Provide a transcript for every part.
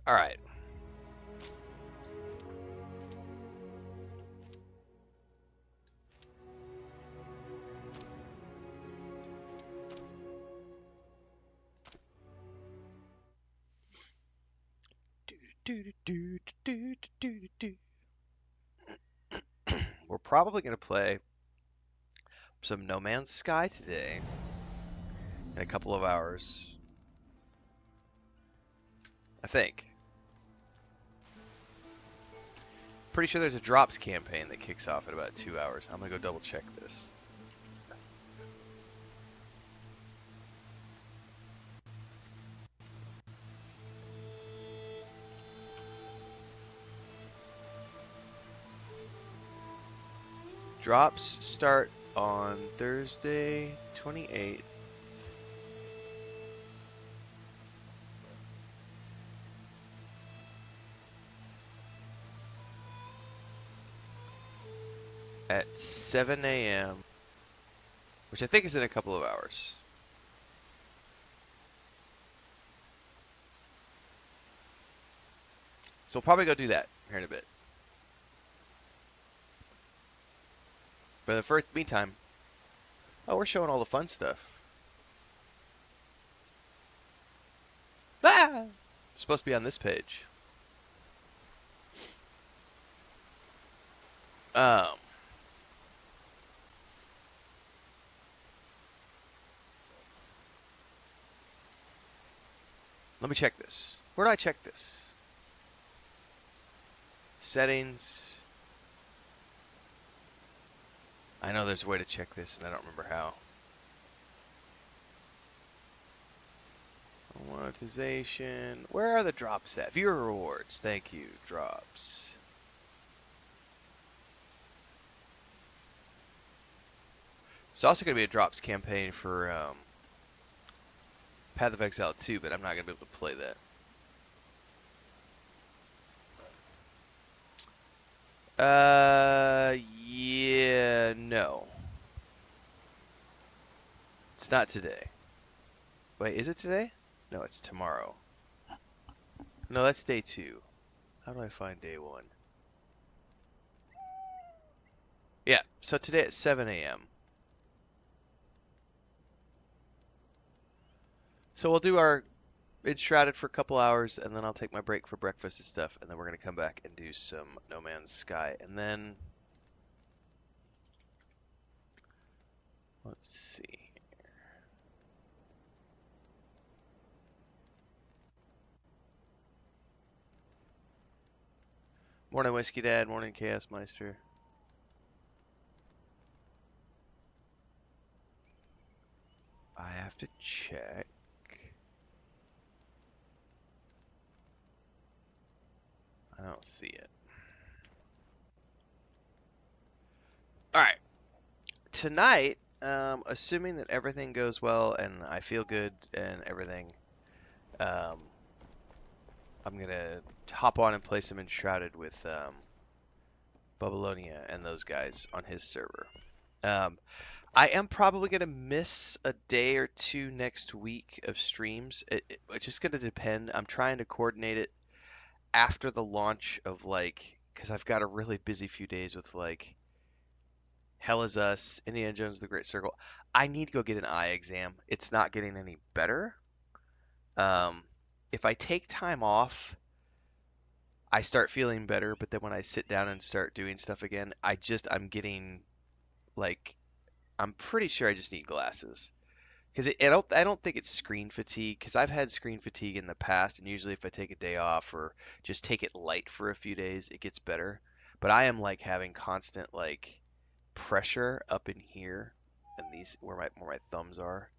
All right. We're probably going to play some No Man's Sky today in a couple of hours. I think. Pretty sure there's a drops campaign that kicks off in about 2 hours. I'm going to go double check this. Drops start on Thursday, 28th. At 7 a.m., which I think is in a couple of hours. So we'll probably go do that here in a bit. But in the first meantime, oh, we're showing all the fun stuff. Ah! It's supposed to be on this page. Um, let me check this. Where do I check this? Settings. I know there's a way to check this, and I don't remember how. Monetization. Where are the drops at? Viewer rewards. Thank you. Drops. There's also going to be a drops campaign for Path of Exile 2, but I'm not going to be able to play that. Yeah, no. It's not today. Wait, is it today? No, it's tomorrow. No, that's day 2. How do I find day 1? Yeah, so today at 7 a.m. So we'll do our Enshrouded for a couple hours, and then I'll take my break for breakfast and stuff, and then we're going to come back and do some No Man's Sky. And then, let's see. Morning, Whiskey Dad. Morning, Chaos Meister. I have to check. I don't see it. All right. Tonight, assuming that everything goes well and I feel good and everything, I'm going to hop on and play some Enshrouded with Babylonia and those guys on his server. I am probably going to miss a day or two next week of streams. It's just going to depend. I'm trying to coordinate it after the launch of, like, because I've got a really busy few days with, like, Hell Is Us, Indiana Jones The Great Circle. I need to go get an eye exam. It's not getting any better. If I take time off, I start feeling better, but then when I sit down and start doing stuff again, I'm getting, like, I'm pretty sure I just need glasses. Because I don't think it's screen fatigue, because I've had screen fatigue in the past, and usually if I take a day off or just take it light for a few days, it gets better. But I am, like, having constant, like, pressure up in here and these where my thumbs are.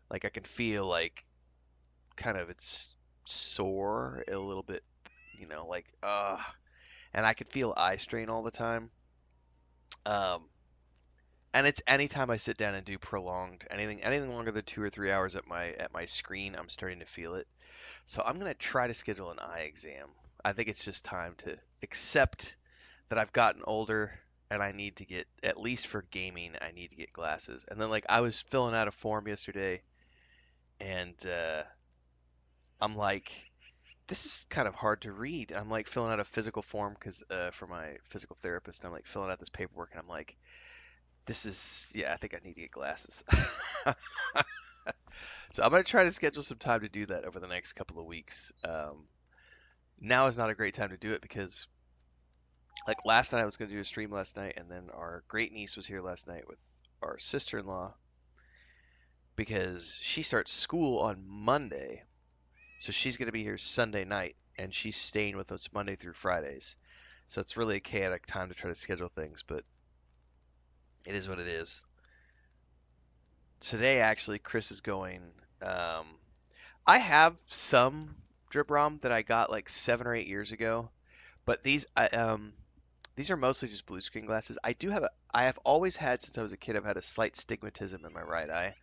Like, I can feel, like, kind of it's sore a little bit, like, and I can feel eye strain all the time. Um, and it's anytime I sit down and do prolonged anything longer than 2 or 3 hours at my screen, I'm starting to feel it. So I'm gonna try to schedule an eye exam. I think it's just time to accept that I've gotten older and I need to get, at least for gaming, I need to get glasses. And then, like, I was filling out a form yesterday, and I'm like, this is kind of hard to read. I'm like filling out a physical form because for my physical therapist, and I'm like filling out this paperwork, and I'm like, this is yeah, I think I need to get glasses. So I'm gonna try to schedule some time to do that over the next couple of weeks. Now is not a great time to do it because like last night I was gonna do a stream last night, and then our great niece was here last night with our sister-in-law because she starts school on Monday. So she's going to be here Sunday night, and she's staying with us Monday through Fridays. So it's really a chaotic time to try to schedule things, but it is what it is. Today, actually, Chris is going. Um, I have some drip rom that I got like 7 or 8 years ago, but these are mostly just blue screen glasses. I have always had since I was a kid. I've had a slight stigmatism in my right eye,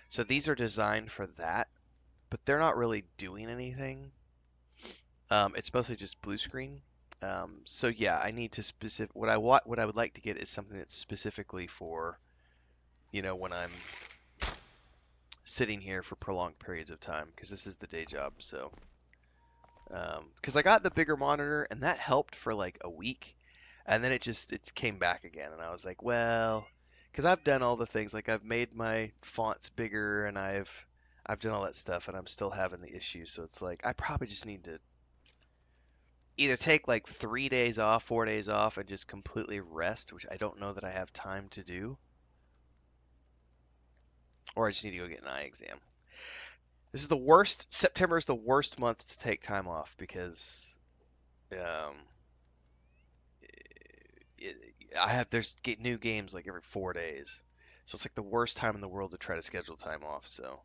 so these are designed for that, but they're not really doing anything. It's mostly just blue screen. So yeah, I need to specific what I would like to get is something that's specifically for, when I'm sitting here for prolonged periods of time because this is the day job. So, because I got the bigger monitor and that helped for like a week, and then it came back again, and I was like, well, because I've done all the things like I've made my fonts bigger and I've done all that stuff, and I'm still having the issue. So it's like I probably just need to either take like 3 days off, 4 days off, and just completely rest, which I don't know that I have time to do, or I just need to go get an eye exam. This is the worst. September is the worst month to take time off because um, it, there's new games like every 4 days, so it's like the worst time in the world to try to schedule time off. So,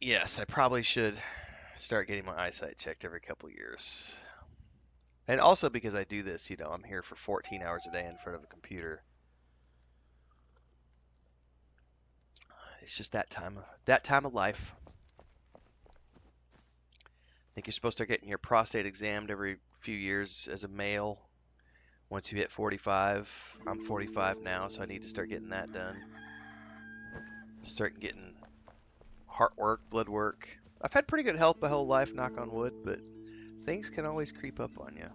yes, I probably should start getting my eyesight checked every couple years. And also because I do this, I'm here for 14 hours a day in front of a computer. It's just that time of life. I think you're supposed to start getting your prostate examined every few years as a male. Once you hit 45, I'm 45 now, so I need to start getting that done. Start getting heart work, blood work. I've had pretty good health my whole life, knock on wood, but things can always creep up on you.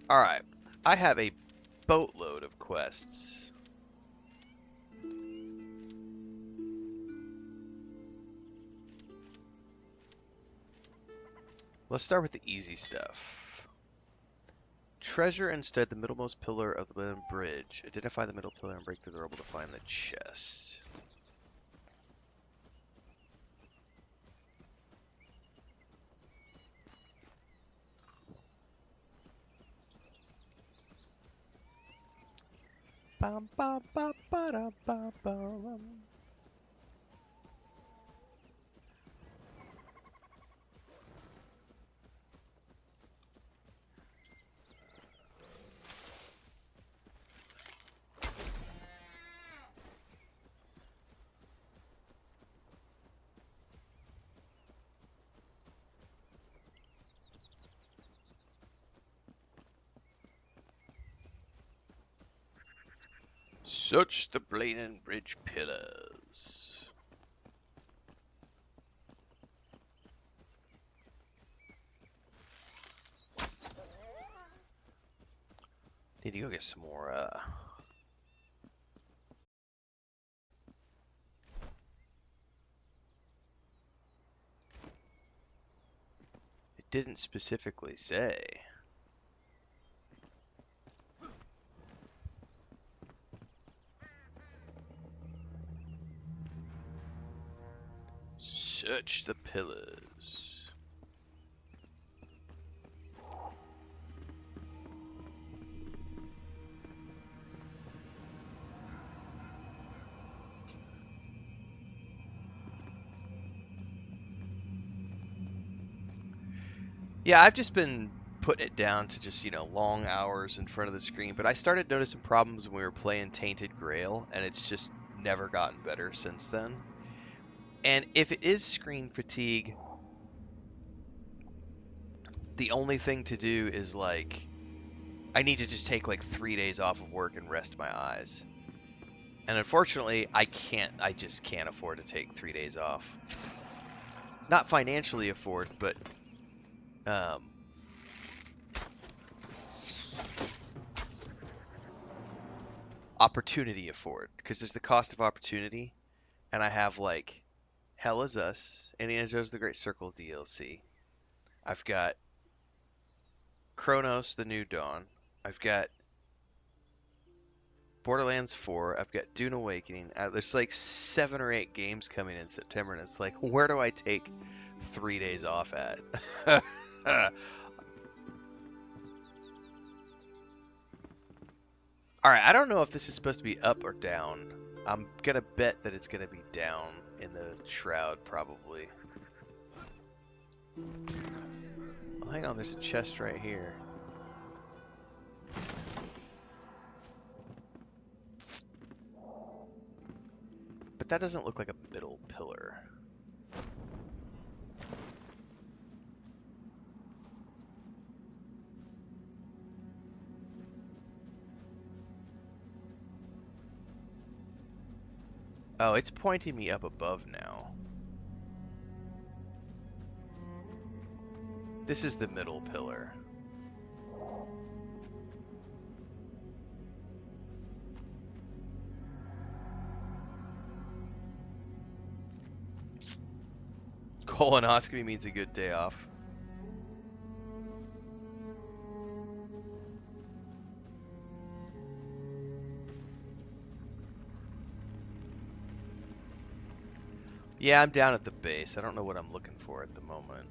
Alright, I have a boatload of quests. Let's start with the easy stuff. Treasure instead the middlemost pillar of the bridge. Identify the middle pillar and break through the rubble to find the chest. Bum, bum, bum, ba-dum, bum, bum. Search the Bladen Bridge pillars. Need to go get some more, It didn't specifically say. Search the pillars. Yeah, I've just been putting it down to just, long hours in front of the screen, but I started noticing problems when we were playing Tainted Grail, and it's just never gotten better since then. And if it is screen fatigue, the only thing to do is like I need to just take like 3 days off of work and rest my eyes. And unfortunately, I just can't afford to take 3 days off. Not financially afford, but um, opportunity afford. Because there's the cost of opportunity, and I have like Hell is Us, Indiana Jones the Great Circle DLC. I've got Chronos: The New Dawn. I've got Borderlands 4. I've got Dune Awakening. There's like 7 or 8 games coming in September, and it's like, where do I take 3 days off at? All right, I don't know if this is supposed to be up or down. I'm gonna bet that it's gonna be down in the shroud, probably. Oh, hang on, there's a chest right here. But that doesn't look like a middle pillar. Oh, it's pointing me up above now. This is the middle pillar. Colonoscopy means a good day off. Yeah, I'm down at the base. I don't know what I'm looking for at the moment.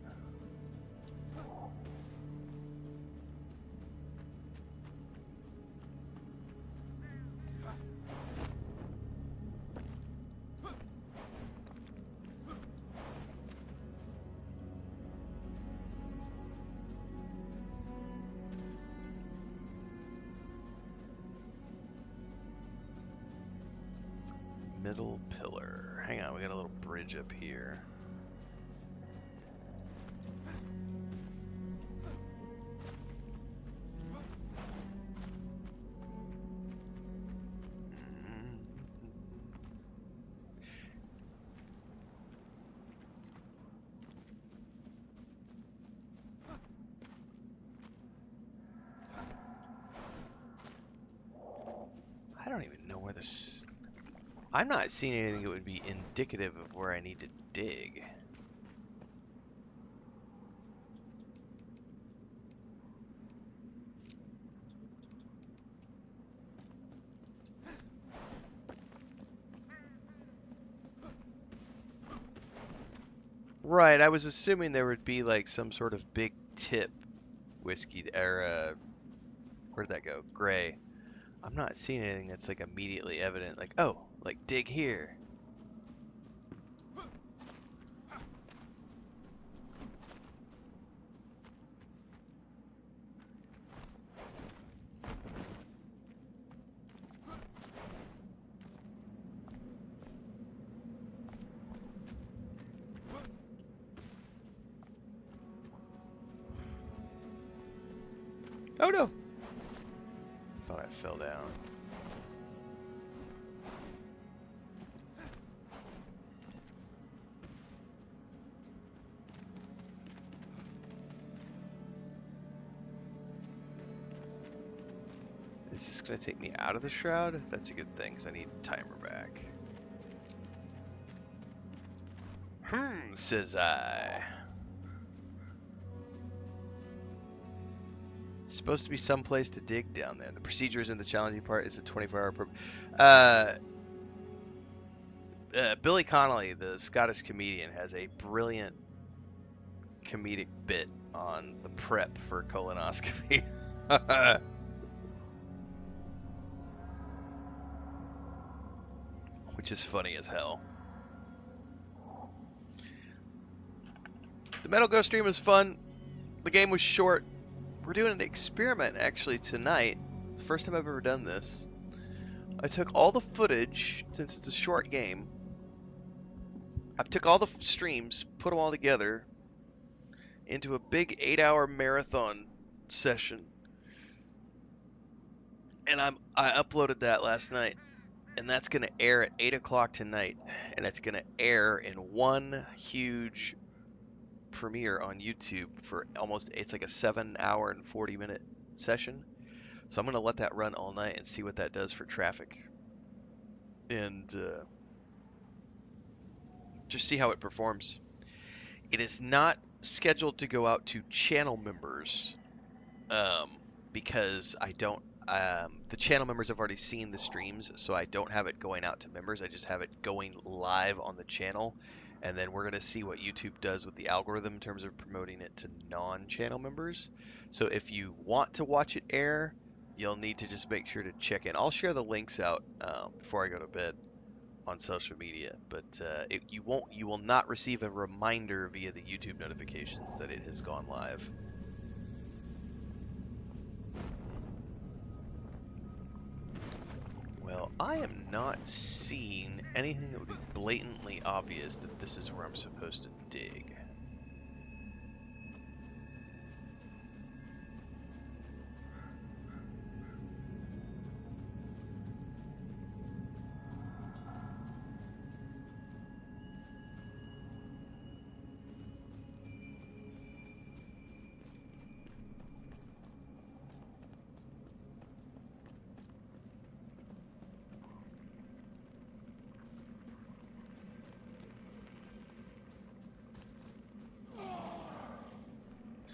Middle pillar. Hang on, we got a little bridge up here. I don't even know where this... I'm not seeing anything that would be indicative of where I need to dig. Right, I was assuming there would be like some sort of big tip whiskey, or where'd that go? Gray. I'm not seeing anything that's like immediately evident, like, oh, like dig here. Oh no! Thought I fell down. Is this gonna take me out of the shroud? That's a good thing, because I need timer back. Says I. Supposed to be some place to dig down there. The procedures in the challenging part is a 24-hour Billy Connolly, the Scottish comedian, has a brilliant comedic bit on the prep for colonoscopy. Which is funny as hell. The Metal Ghost stream was fun. The game was short. We're doing an experiment actually tonight. First time I've ever done this. I took all the footage, since it's a short game. I took all the streams, put them all together into a big 8-hour marathon session. And I uploaded that last night. and that's going to air at 8 o'clock tonight, and it's going to air in one huge premiere on YouTube for almost, it's like a 7 hour and 40-minute session. So I'm going to let that run all night and see what that does for traffic, and just see how it performs. It is not scheduled to go out to channel members, um, because I don't. The channel members have already seen the streams, so I don't have it going out to members. I just have it going live on the channel, and then we're going to see what YouTube does with the algorithm in terms of promoting it to non-channel members. So if you want to watch it air, you'll need to just make sure to check in. I'll share the links out before I go to bed on social media, but you will not receive a reminder via the YouTube notifications that it has gone live. Well, I am not seeing anything that would be blatantly obvious that this is where I'm supposed to dig.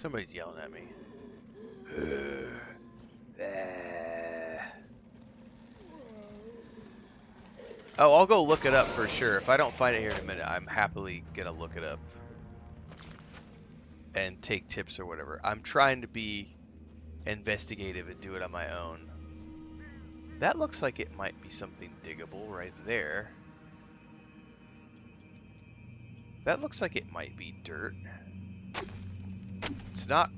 Somebody's yelling at me. Oh, I'll go look it up for sure. If I don't find it here in a minute, I'm happily gonna look it up and take tips or whatever. I'm trying to be investigative and do it on my own. That looks like it might be something diggable right there. That looks like it might be dirt. It's not.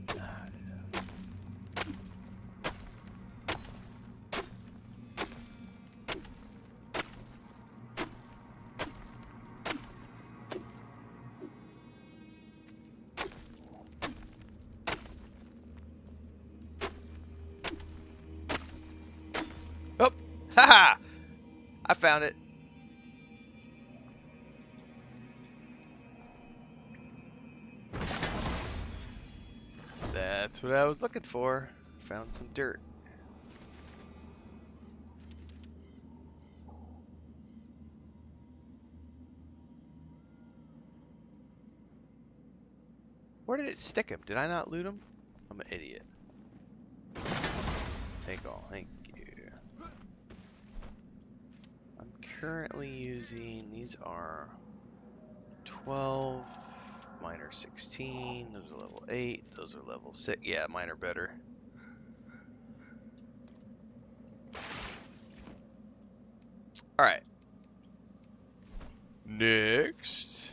Oh, haha! I found it. That's what I was looking for. Found some dirt. Where did it stick him? Did I not loot him? I'm an idiot. Thank you. I'm currently using, these are 12, mine are 16, those are level 8, those are level 6. Yeah, mine are better. Alright. Next.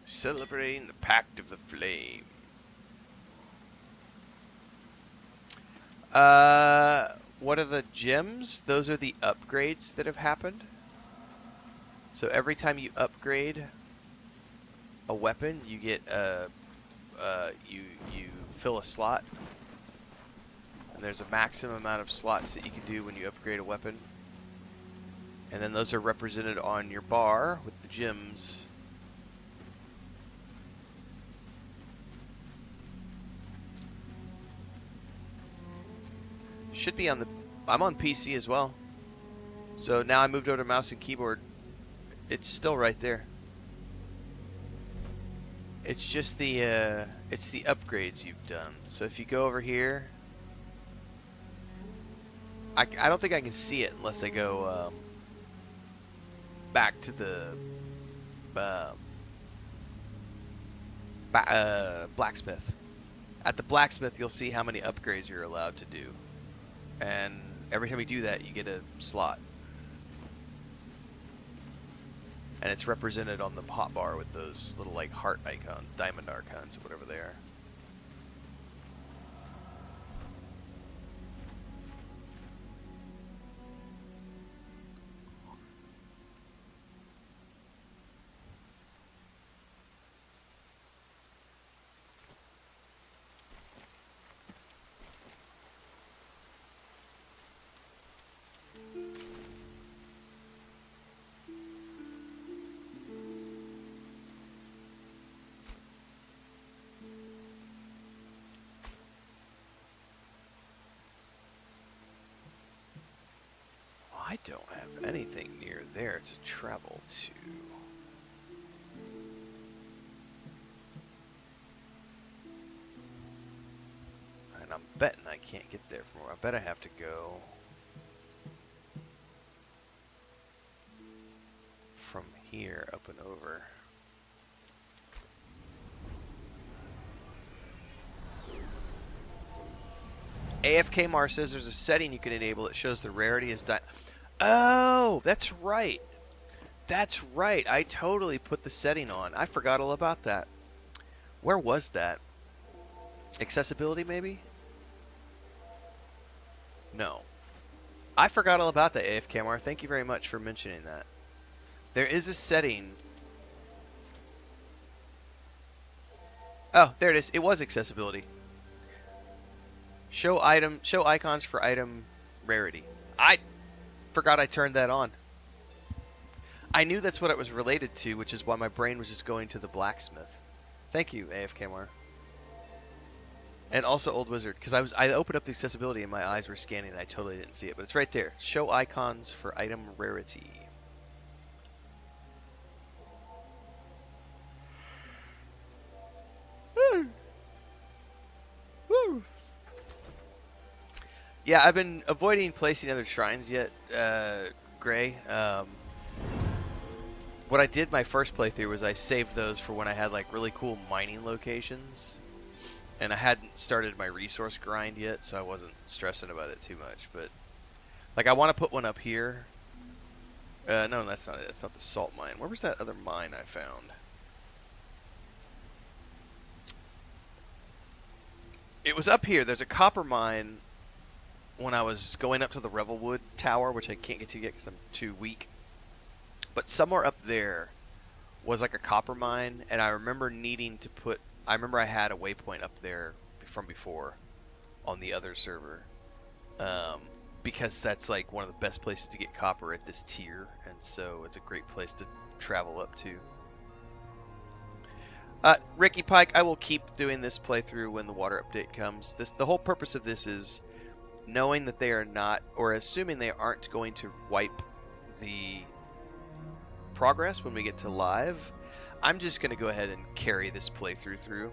Celebrating the Pact of the Flame. What are the gems? Those are the upgrades that have happened. So every time you upgrade a weapon, you get you fill a slot. And there's a maximum amount of slots that you can do when you upgrade a weapon. And then those are represented on your bar with the gems. Should be on the... I'm on PC as well. So now I moved over to mouse and keyboard. It's still right there. It's just the upgrades you've done. So if you go over here, I don't think I can see it unless I go back to the blacksmith. At the blacksmith, you'll see how many upgrades you're allowed to do. And every time you do that, you get a slot. And it's represented on the hotbar with those little like heart icons, diamond icons, or whatever they are. I don't have anything near there to travel to. And I'm betting I can't get there from where I bet I have to go from here up and over. AFK Mar says there's a setting you can enable that shows the rarity is Oh, that's right. That's right. I totally put the setting on. I forgot all about that. Where was that? Accessibility, maybe? No. I forgot all about the AFK Mar. Thank you very much for mentioning that. There is a setting. Oh, there it is. It was accessibility. Show icons for item rarity. I forgot I turned that on. I knew that's what it was related to, which is why my brain was just going to the blacksmith. Thank you, AFKMR. And also Old Wizard, because I opened up the accessibility and my eyes were scanning and I totally didn't see it, but it's right there. Show icons for item rarity. Woo! Woo! Yeah, I've been avoiding placing other shrines yet, Gray. What I did my first playthrough was I saved those for when I had like really cool mining locations. And I hadn't started my resource grind yet, so I wasn't stressing about it too much. But like, I want to put one up here. No, that's not it. That's not the salt mine. Where was that other mine I found? It was up here. There's a copper mine when I was going up to the Revelwood Tower, which I can't get to yet because I'm too weak. But somewhere up there was like a copper mine, and I remember needing to put... I remember I had a waypoint up there from before on the other server, because that's like one of the best places to get copper at this tier, and so it's a great place to travel up to. Ricky Pike, I will keep doing this playthrough when the water update comes. The whole purpose of this is knowing that they are not, or assuming they aren't going to wipe the progress when we get to live. I'm just going to go ahead and carry this playthrough through.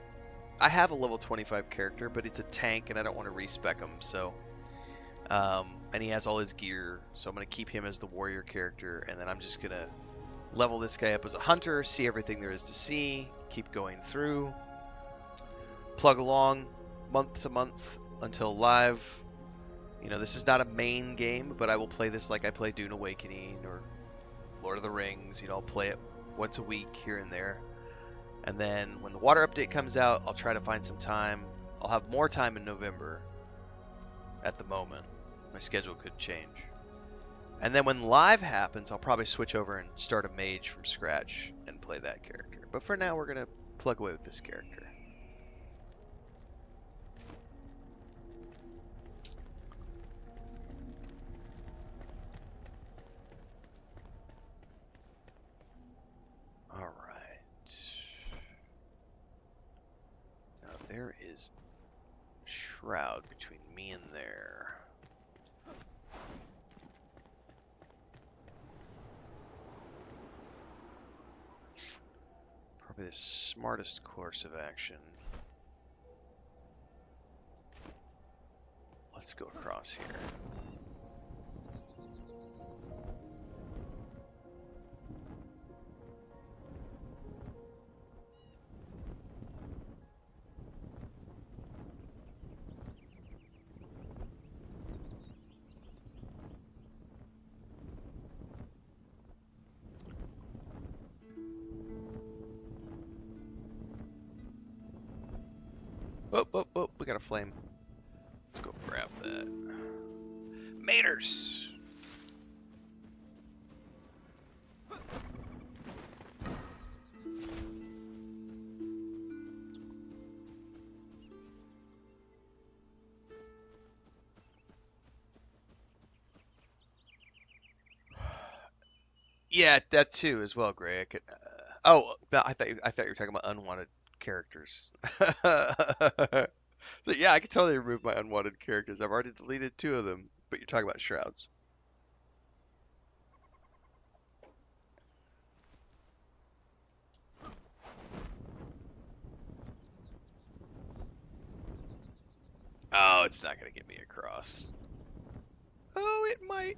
I have a level 25 character, but it's a tank, and I don't want to respec him, so... and he has all his gear, so I'm going to keep him as the warrior character, and then I'm just going to level this guy up as a hunter, see everything there is to see, keep going through, plug along month to month until live. You know, this is not a main game, but I will play this like I play Dune Awakening or Lord of the Rings. You know, I'll play it once a week here and there. And then when the water update comes out, I'll try to find some time. I'll have more time in November at the moment. My schedule could change. And then when live happens, I'll probably switch over and start a mage from scratch and play that character. But for now, we're going to plug away with this character. There is Shroud between me and there. Probably the smartest course of action. Let's go across here. Oh, we got a flame. Let's go grab that. Maters! Yeah, that too as well, Gray. I could, oh, I thought you were talking about unwanted characters. So yeah, I could totally remove my unwanted characters. I've already deleted 2 of them, but you're talking about shrouds. Oh, it's not gonna get me across. Oh, it might.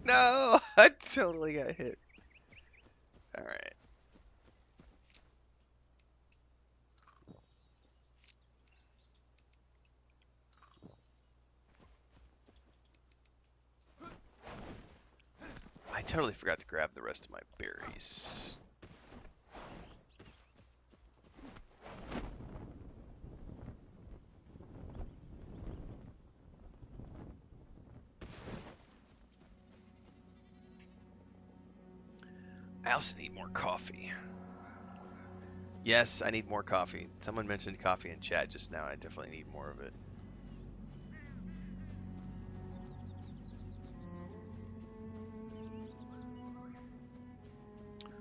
No, I totally got hit. All right. I totally forgot to grab the rest of my berries. I also need more coffee. Yes, I need more coffee. Someone mentioned coffee in chat just now. I definitely need more of it.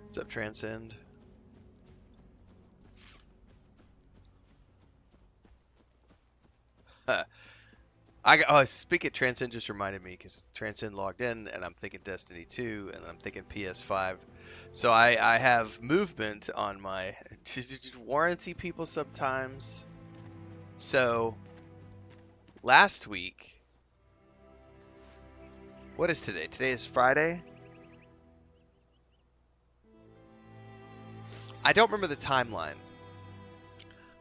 What's up, Transcend? Speak of Transcend just reminded me because Transcend logged in and I'm thinking Destiny 2 and I'm thinking PS5. So I have movement on my to warranty people sometimes. So last week, what is today? Today is Friday. I don't remember the timeline.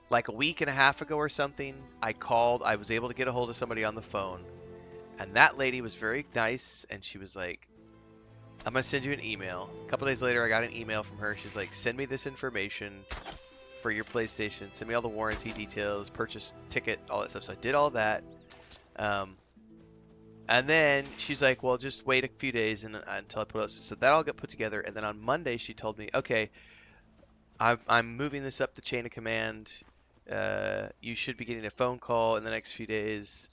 Like a week and a half ago or something, I was able to get a hold of somebody on the phone, and that lady was very nice, and she was like, I'm going to send you an email. A couple days later, I got an email from her. She's like, send me this information for your PlayStation. Send me all the warranty details, purchase ticket, all that stuff. So I did all that. And then she's like, well, just wait a few days until I put it. So that all got put together. And then on Monday, she told me, okay, I'm moving this up the chain of command. You should be getting a phone call in the next few days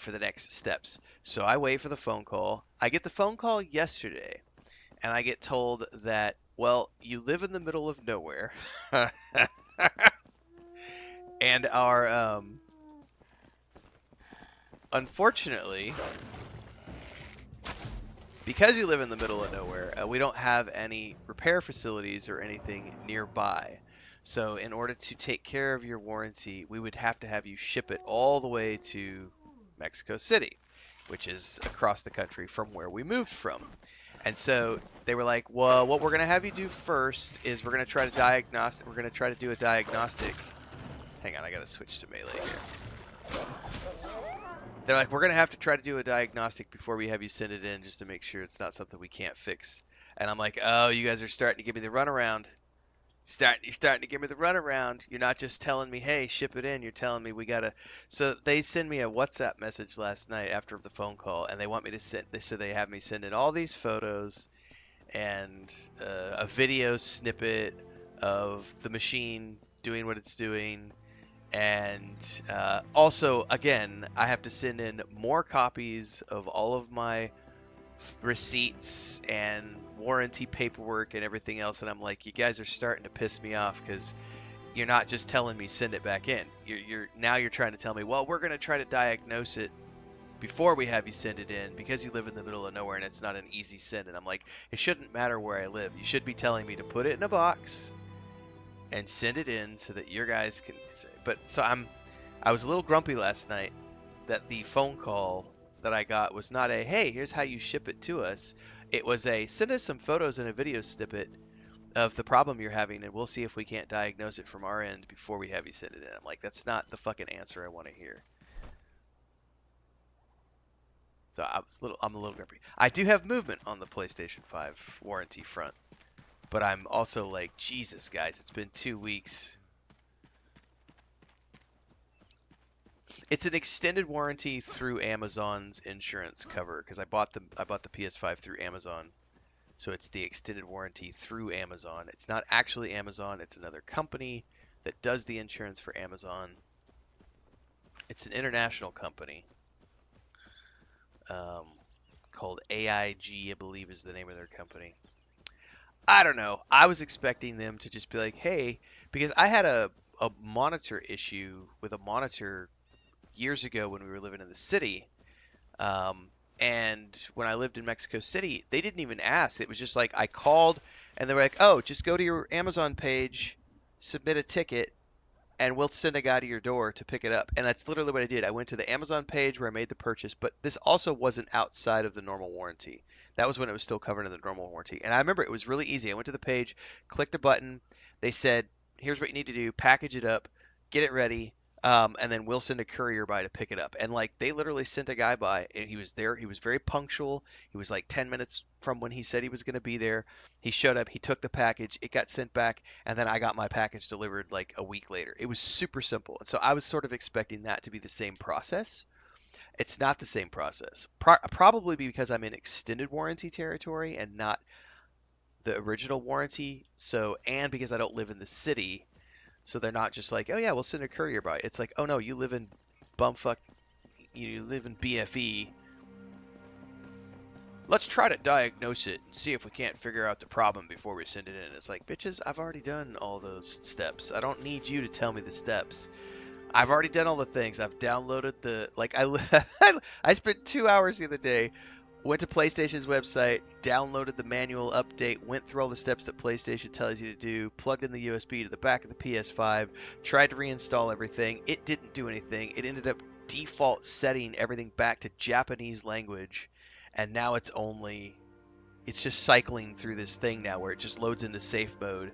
for the next steps. So I wait for the phone call. I get the phone call yesterday, and I get told that, well, you live in the middle of nowhere, and unfortunately, because you live in the middle of nowhere, we don't have any repair facilities or anything nearby. So in order to take care of your warranty, we would have to have you ship it all the way to Mexico City, which is across the country from where we moved from. And so they were like, well, what we're going to have you do first is we're going to try to do a diagnostic. Hang on, I got to switch to melee here. They're like, we're going to have to try to do a diagnostic before we have you send it in just to make sure it's not something we can't fix. And I'm like, oh, you guys are starting to give me the runaround. You're starting to give me the runaround. You're not just telling me, hey, ship it in. You're telling me we got to. So they send me a WhatsApp message last night after the phone call, and they want me to send. They said they have me send in all these photos and a video snippet of the machine doing what it's doing. And also, again, I have to send in more copies of all of my receipts and warranty paperwork and everything else. And I'm like, you guys are starting to piss me off because you're not just telling me send it back in. You're trying to tell me, well, we're going to try to diagnose it before we have you send it in because you live in the middle of nowhere and it's not an easy send. And I'm like, it shouldn't matter where I live. You should be telling me to put it in a box and send it in so that your guys can. But so I was a little grumpy last night that the phone call that I got was not a, hey, here's how you ship it to us. It was a, send us some photos and a video snippet of the problem you're having, and we'll see if we can't diagnose it from our end before we have you send it in. I'm like, that's not the fucking answer I want to hear. So I'm a little grumpy. I do have movement on the PlayStation 5 warranty front, but I'm also like, Jesus, guys, it's been 2 weeks. It's an extended warranty through Amazon's insurance cover because I bought the PS5 through Amazon. So it's the extended warranty through Amazon. It's not actually Amazon, it's another company that does the insurance for Amazon. It's an international company called AIG, I believe is the name of their company. I don't know. I was expecting them to just be like, hey, because I had a monitor issue with a monitor years ago when we were living in the city. And when I lived in Mexico City, they didn't even ask. It was just like I called and they were like, oh, just go to your Amazon page, submit a ticket, and we'll send a guy to your door to pick it up. And that's literally what I did. I went to the Amazon page where I made the purchase, but this also wasn't outside of the normal warranty. That was when it was still covered in the normal warranty. And I remember it was really easy. I went to the page, clicked a button. They said, here's what you need to do, package it up, get it ready, and then we'll send a courier by to pick it up. And like they literally sent a guy by, and he was there. He was very punctual. He was like 10 minutes from when he said he was going to be there. He showed up, he took the package, it got sent back, and then I got my package delivered like a week later. It was super simple. So I was sort of expecting that to be the same process. It's not the same process. Probably because I'm in extended warranty territory and not the original warranty. So, and because I don't live in the city, so they're not just like, oh yeah, we'll send a courier by. It's like, oh no, you live in bumfuck, you live in BFE. Let's try to diagnose it and see if we can't figure out the problem before we send it in. It's like, bitches, I've already done all those steps. I don't need you to tell me the steps. I've already done all the things. I've downloaded the, like, I spent 2 hours the other day, went to PlayStation's website, downloaded the manual update, went through all the steps that PlayStation tells you to do, plugged in the USB to the back of the PS5, tried to reinstall everything. It didn't do anything. It ended up default setting everything back to Japanese language. And now it's just cycling through this thing now where it just loads into safe mode.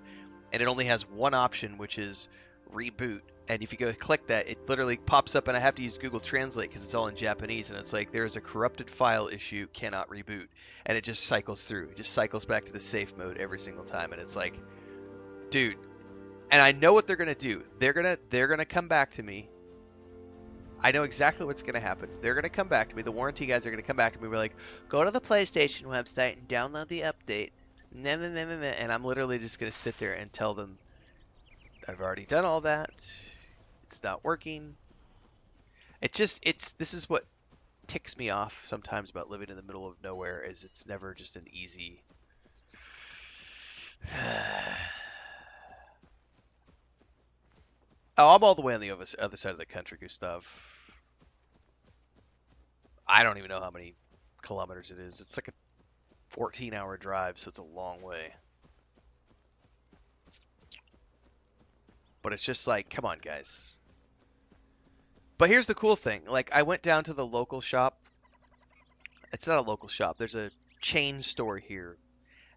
And it only has one option, which is reboot. And if you go to click that, it literally pops up, and I have to use Google Translate because it's all in Japanese. And it's like, there is a corrupted file issue, cannot reboot. And it just cycles through. It just cycles back to the safe mode every single time. And it's like, dude. And I know what they're going to do. They're gonna come back to me. I know exactly what's going to happen. They're going to come back to me. The warranty guys are going to come back to me. We're like, go to the PlayStation website and download the update. And I'm literally just going to sit there and tell them, I've already done all that. It's not working. This is what ticks me off sometimes about living in the middle of nowhere, is it's never just an easy... Oh, I'm all the way on the other side of the country, Gustav. I don't even know how many kilometers it is. It's like a 14-hour drive, so it's a long way. But it's just like, come on, guys. But here's the cool thing. Like, I went down to the local shop. It's not a local shop. There's a chain store here,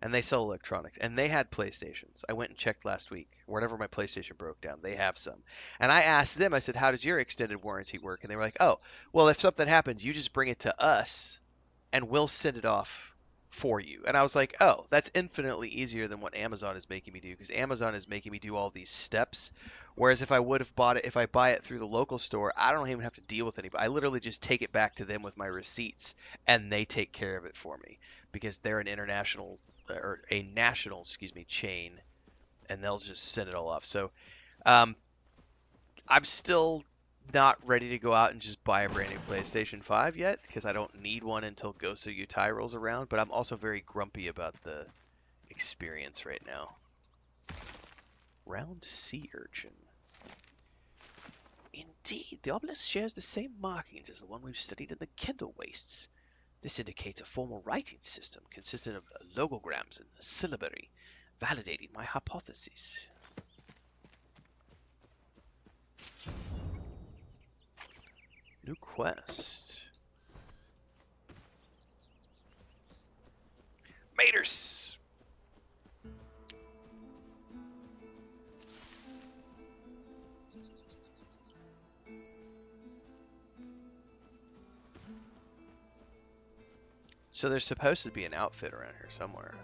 and they sell electronics. And they had PlayStations. I went and checked last week. Whenever my PlayStation broke down, they have some. And I asked them, I said, how does your extended warranty work? And they were like, oh, well, if something happens, you just bring it to us, and we'll send it off for you. And I was like, oh, that's infinitely easier than what Amazon is making me do, because Amazon is making me do all these steps. Whereas if I would have bought it, if I buy it through the local store, I don't even have to deal with anybody. I literally just take it back to them with my receipts, and they take care of it for me, because they're an international or a national, chain, and they'll just send it all off. So, I'm still not ready to go out and just buy a brand new PlayStation 5 yet, because I don't need one until Ghost of Yutai rolls around, but I'm also very grumpy about the experience right now. Round sea urchin. Indeed, the obelisk shares the same markings as the one we've studied in the Kendall Wastes. This indicates a formal writing system consisting of logograms and syllabary, validating my hypothesis. New quest. Maters! So there's supposed to be an outfit around here somewhere.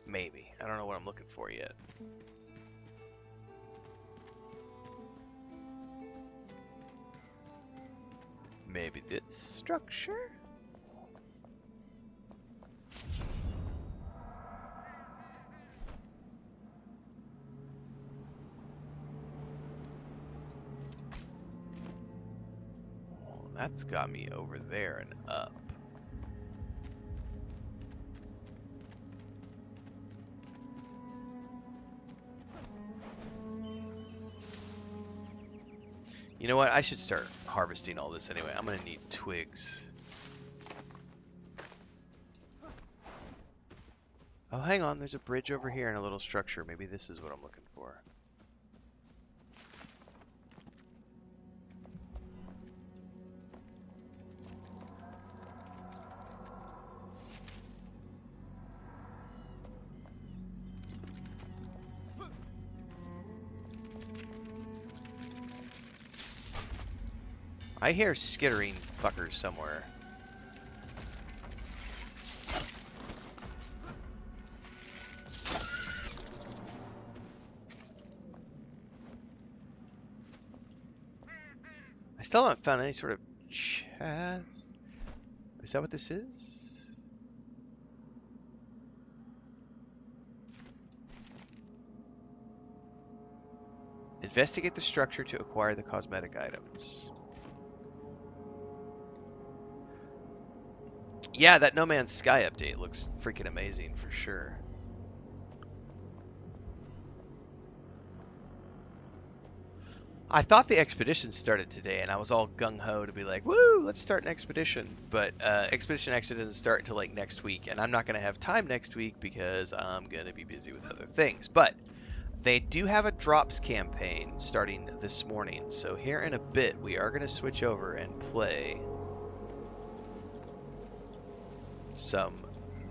Maybe. I don't know what I'm looking for yet. Maybe this structure? Well, that's got me over there and up. You know what? I should start harvesting all this anyway. I'm gonna need twigs. Oh, hang on. There's a bridge over here and a little structure. Maybe this is what I'm looking for. I hear skittering fuckers somewhere. I still haven't found any sort of chest. Is that what this is? Investigate the structure to acquire the cosmetic items. Yeah, that No Man's Sky update looks freaking amazing for sure. I thought the expedition started today, and I was all gung-ho to be like, woo, let's start an expedition. But expedition actually doesn't start until like next week, and I'm not going to have time next week because I'm going to be busy with other things. But they do have a drops campaign starting this morning, so here in a bit we are going to switch over and play some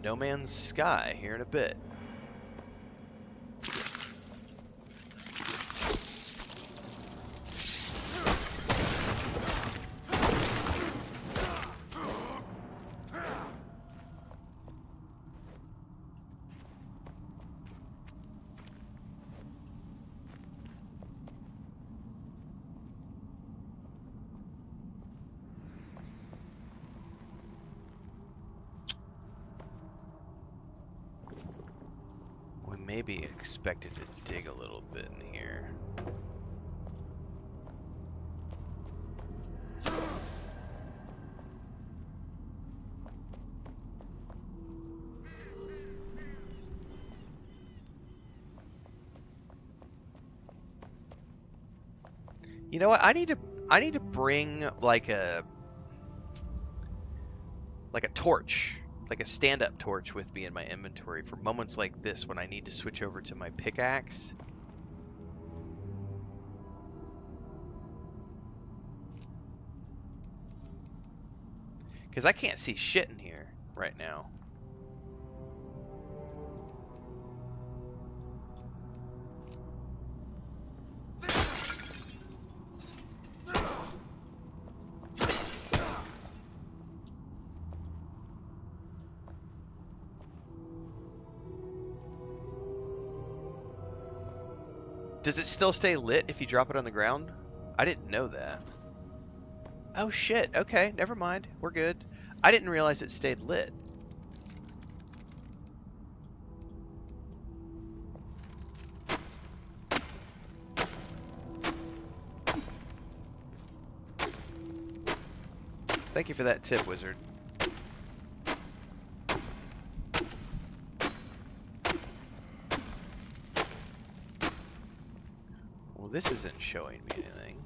No Man's Sky here in a bit. We may be expected to dig a little bit in here. You know what? I need to bring like a torch, like a stand-up torch with me in my inventory for moments like this when I need to switch over to my pickaxe. Because I can't see shit in here right now. Does it still stay lit if you drop it on the ground? I didn't know that. Oh shit, okay, never mind. We're good. I didn't realize it stayed lit. Thank you for that tip, wizard. Well, this isn't showing me anything.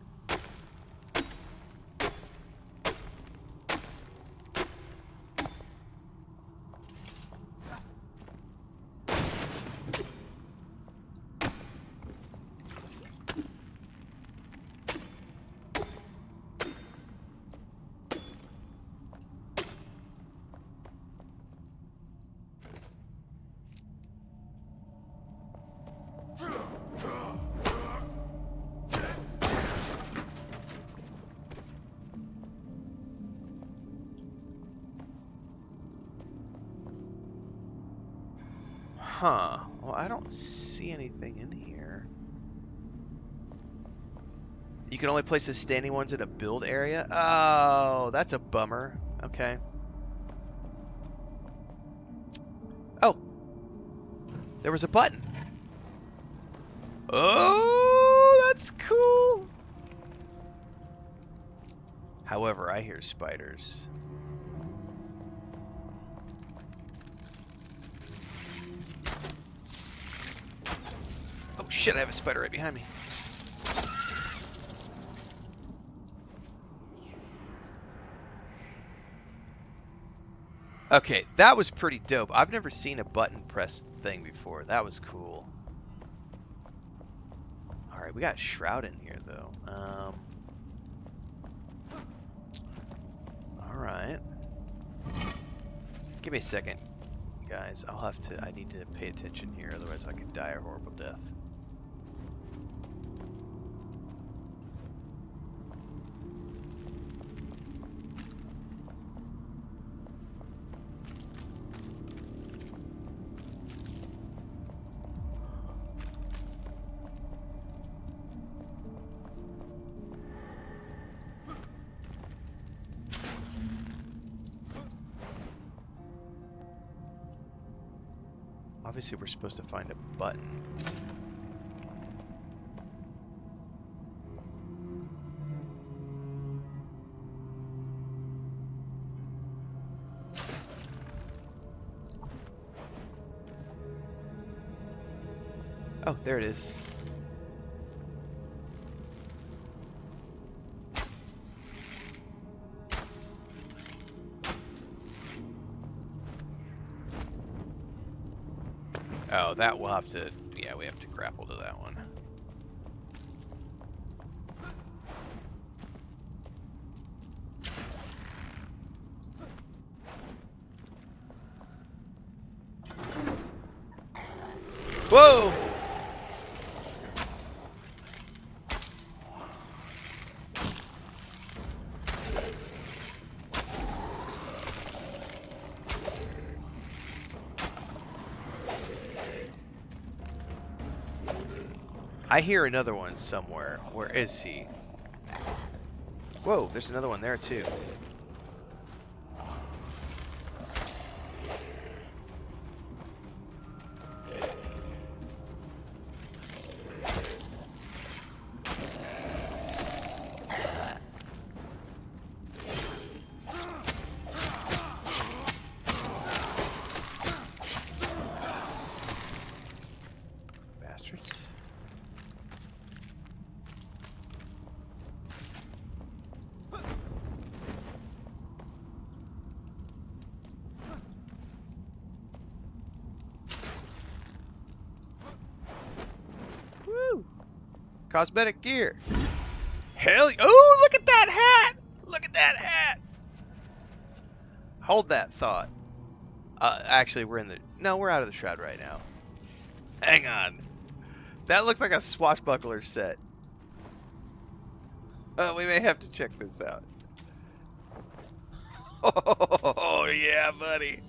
Huh. Well, I don't see anything in here. You can only place the standing ones in a build area? Oh, that's a bummer. Okay. Oh. There was a button. Oh, that's cool. However, I hear spiders. Oh shit, I have a spider right behind me. Okay, that was pretty dope. I've never seen a button press thing before. That was cool. Alright, we got Shroud in here, though. Alright. Give me a second, guys. I need to pay attention here, otherwise I could die a horrible death. Obviously, we're supposed to find a button. Oh, there it is. Oh, that we'll have to... Yeah, we have to grapple to that one. Whoa! I hear another one somewhere. Where is he? Whoa, there's another one there too. Bastards. Woo! Cosmetic gear. Hell, oh, look at that hat! Look at that hat! Hold that thought. Actually, we're in the... No, we're out of the shroud right now. Hang on. That looked like a swashbuckler set. Oh, we may have to check this out. Oh, yeah, buddy.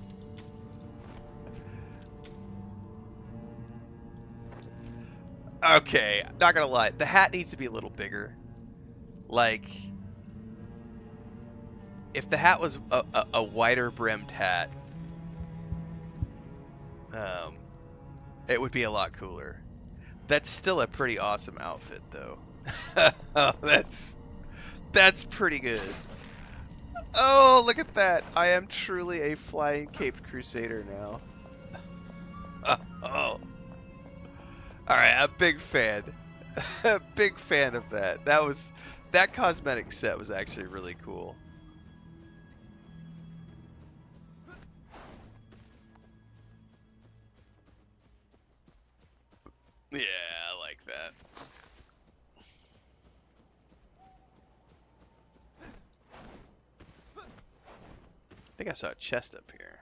Okay, not gonna lie. The hat needs to be a little bigger. Like, if the hat was a wider brimmed hat, it would be a lot cooler. That's still a pretty awesome outfit, though. Oh, that's pretty good. Oh, look at that! I am truly a flying caped crusader now. Oh. Alright, I'm a big fan. Big fan of that. That cosmetic set was actually really cool. Yeah, I like that. I think I saw a chest up here.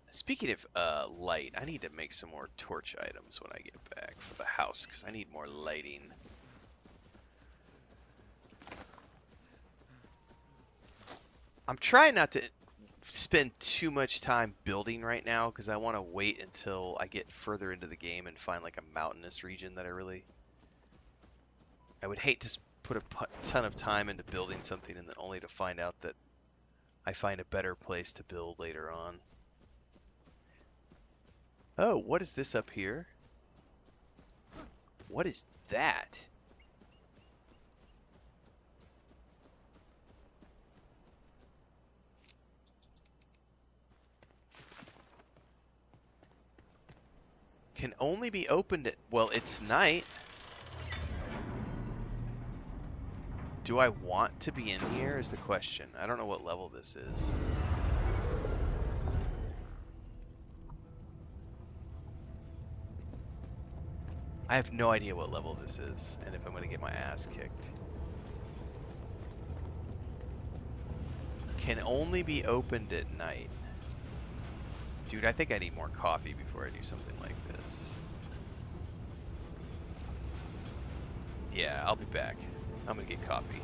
Speaking of light, I need to make some more torch items when I get back for the house, because I need more lighting. I'm trying not to spend too much time building right now, because I want to wait until I get further into the game and find like a mountainous region that I would hate to put a ton of time into building something and then only to find out that I find a better place to build later on. Oh, what is this up here? What is that? Can only be opened at... Well, it's night. Do I want to be in here is the question. I don't know what level this is. I have no idea what level this is, and if I'm going to get my ass kicked. Can only be opened at night. Dude, I think I need more coffee before I do something like this. Yeah, I'll be back. I'm going to get coffee.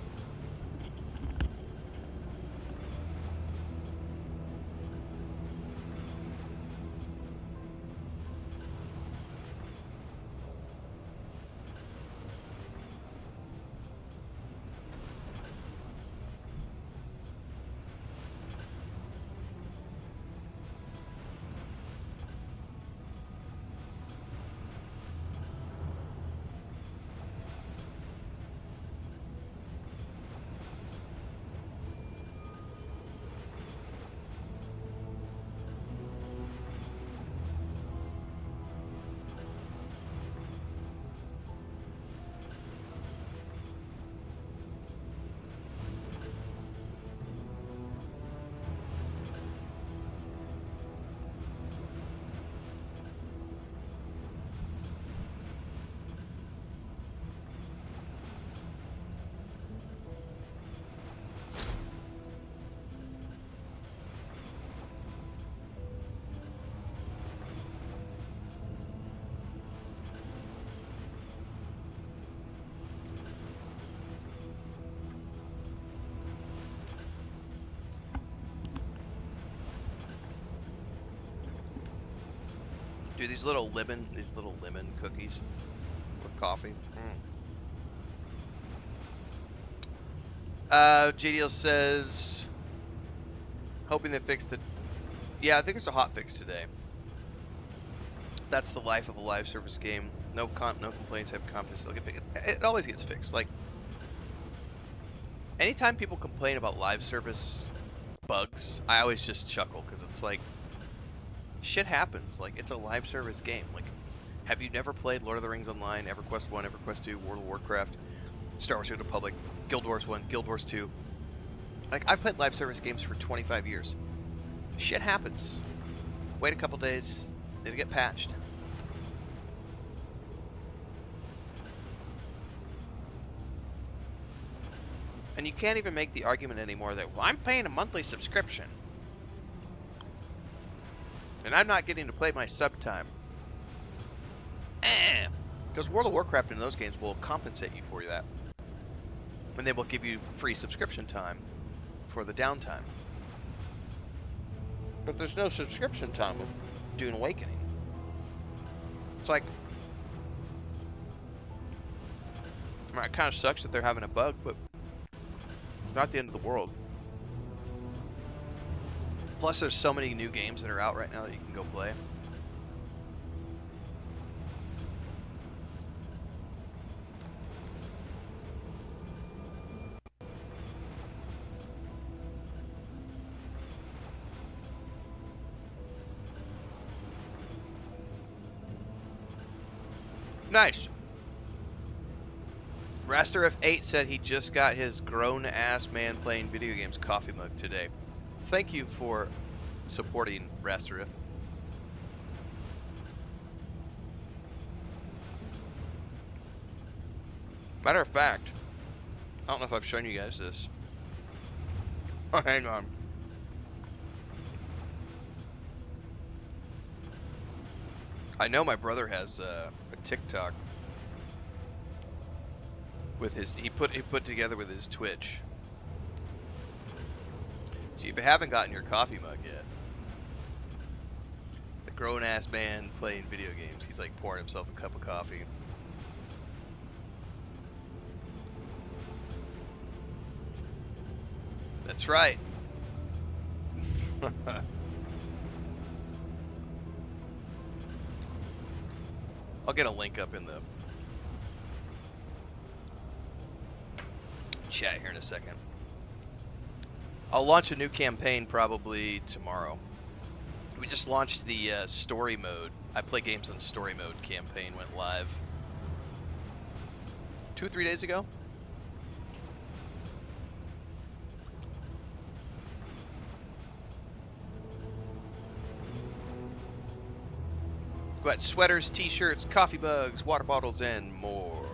Dude, these little lemon cookies with coffee. JDL says, hoping they fix the... Yeah, I think it's a hot fix today. That's the life of a live service game. No complaints. Have confidence. It always gets fixed. Like, anytime people complain about live service bugs, I always just chuckle because it's like, shit happens. Like, it's a live service game. Like, have you never played Lord of the Rings Online, EverQuest 1, EverQuest 2, World of Warcraft, Star Wars: New Republic, Guild Wars 1, Guild Wars 2? Like, I've played live service games for 25 years. Shit happens. Wait a couple days, it'll get patched. And you can't even make the argument anymore that, well, I'm paying a monthly subscription and I'm not getting to play my sub time. Because World of Warcraft in those games will compensate you for that. And they will give you free subscription time for the downtime. But there's no subscription time with Dune Awakening. It's like, I mean, it kind of sucks that they're having a bug, but it's not the end of the world. Plus, there's so many new games that are out right now that you can go play. Nice. Raster F8 said he just got his grown-ass man playing video games coffee mug today. Thank you for supporting Raster F. Matter of fact, I don't know if I've shown you guys this. Oh, hang on. I know my brother has a TikTok with his he put together with his Twitch. So if you haven't gotten your coffee mug yet, the grown-ass man playing video games, he's like pouring himself a cup of coffee. That's right. I'll get a link up in the chat here in a second. I'll launch a new campaign probably tomorrow. We just launched the story mode. I play games on story mode campaign went live 2 or 3 days ago. We got sweaters, t-shirts, coffee mugs, water bottles, and more.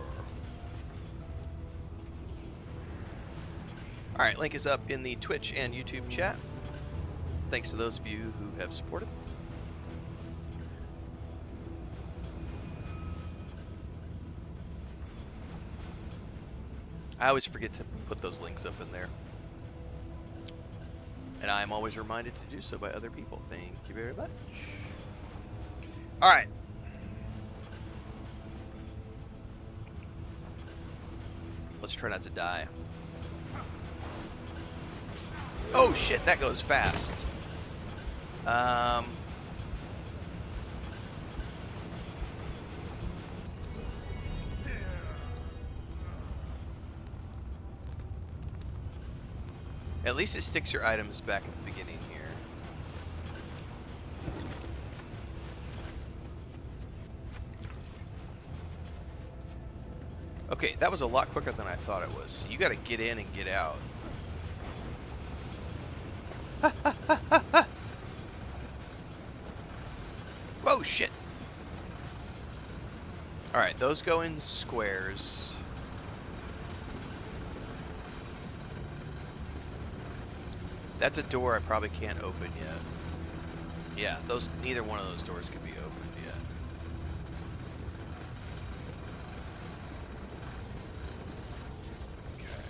Alright, link is up in the Twitch and YouTube chat. Thanks to those of you who have supported. I always forget to put those links up in there. And I am always reminded to do so by other people. Thank you very much. Alright. Let's try not to die. Oh shit, that goes fast. At least it sticks your items back at the beginning here. Okay, that was a lot quicker than I thought it was. You gotta get in and get out. Whoa, shit. Alright, those go in squares. That's a door I probably can't open yet. Yeah, neither one of those doors can be opened yet. Okay.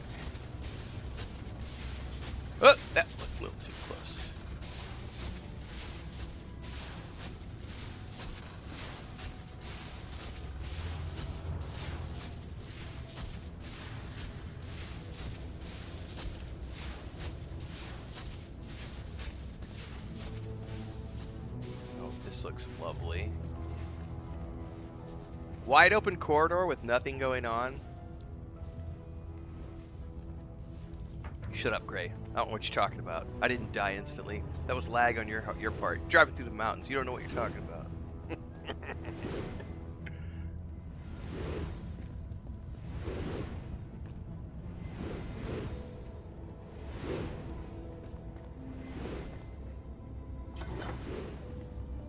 Oh, that looked a little too close. This looks lovely. Wide open corridor with nothing going on. Shut up, Gray. I don't know what you're talking about. I didn't die instantly. That was lag on your part. Driving through the mountains. You don't know what you're talking about.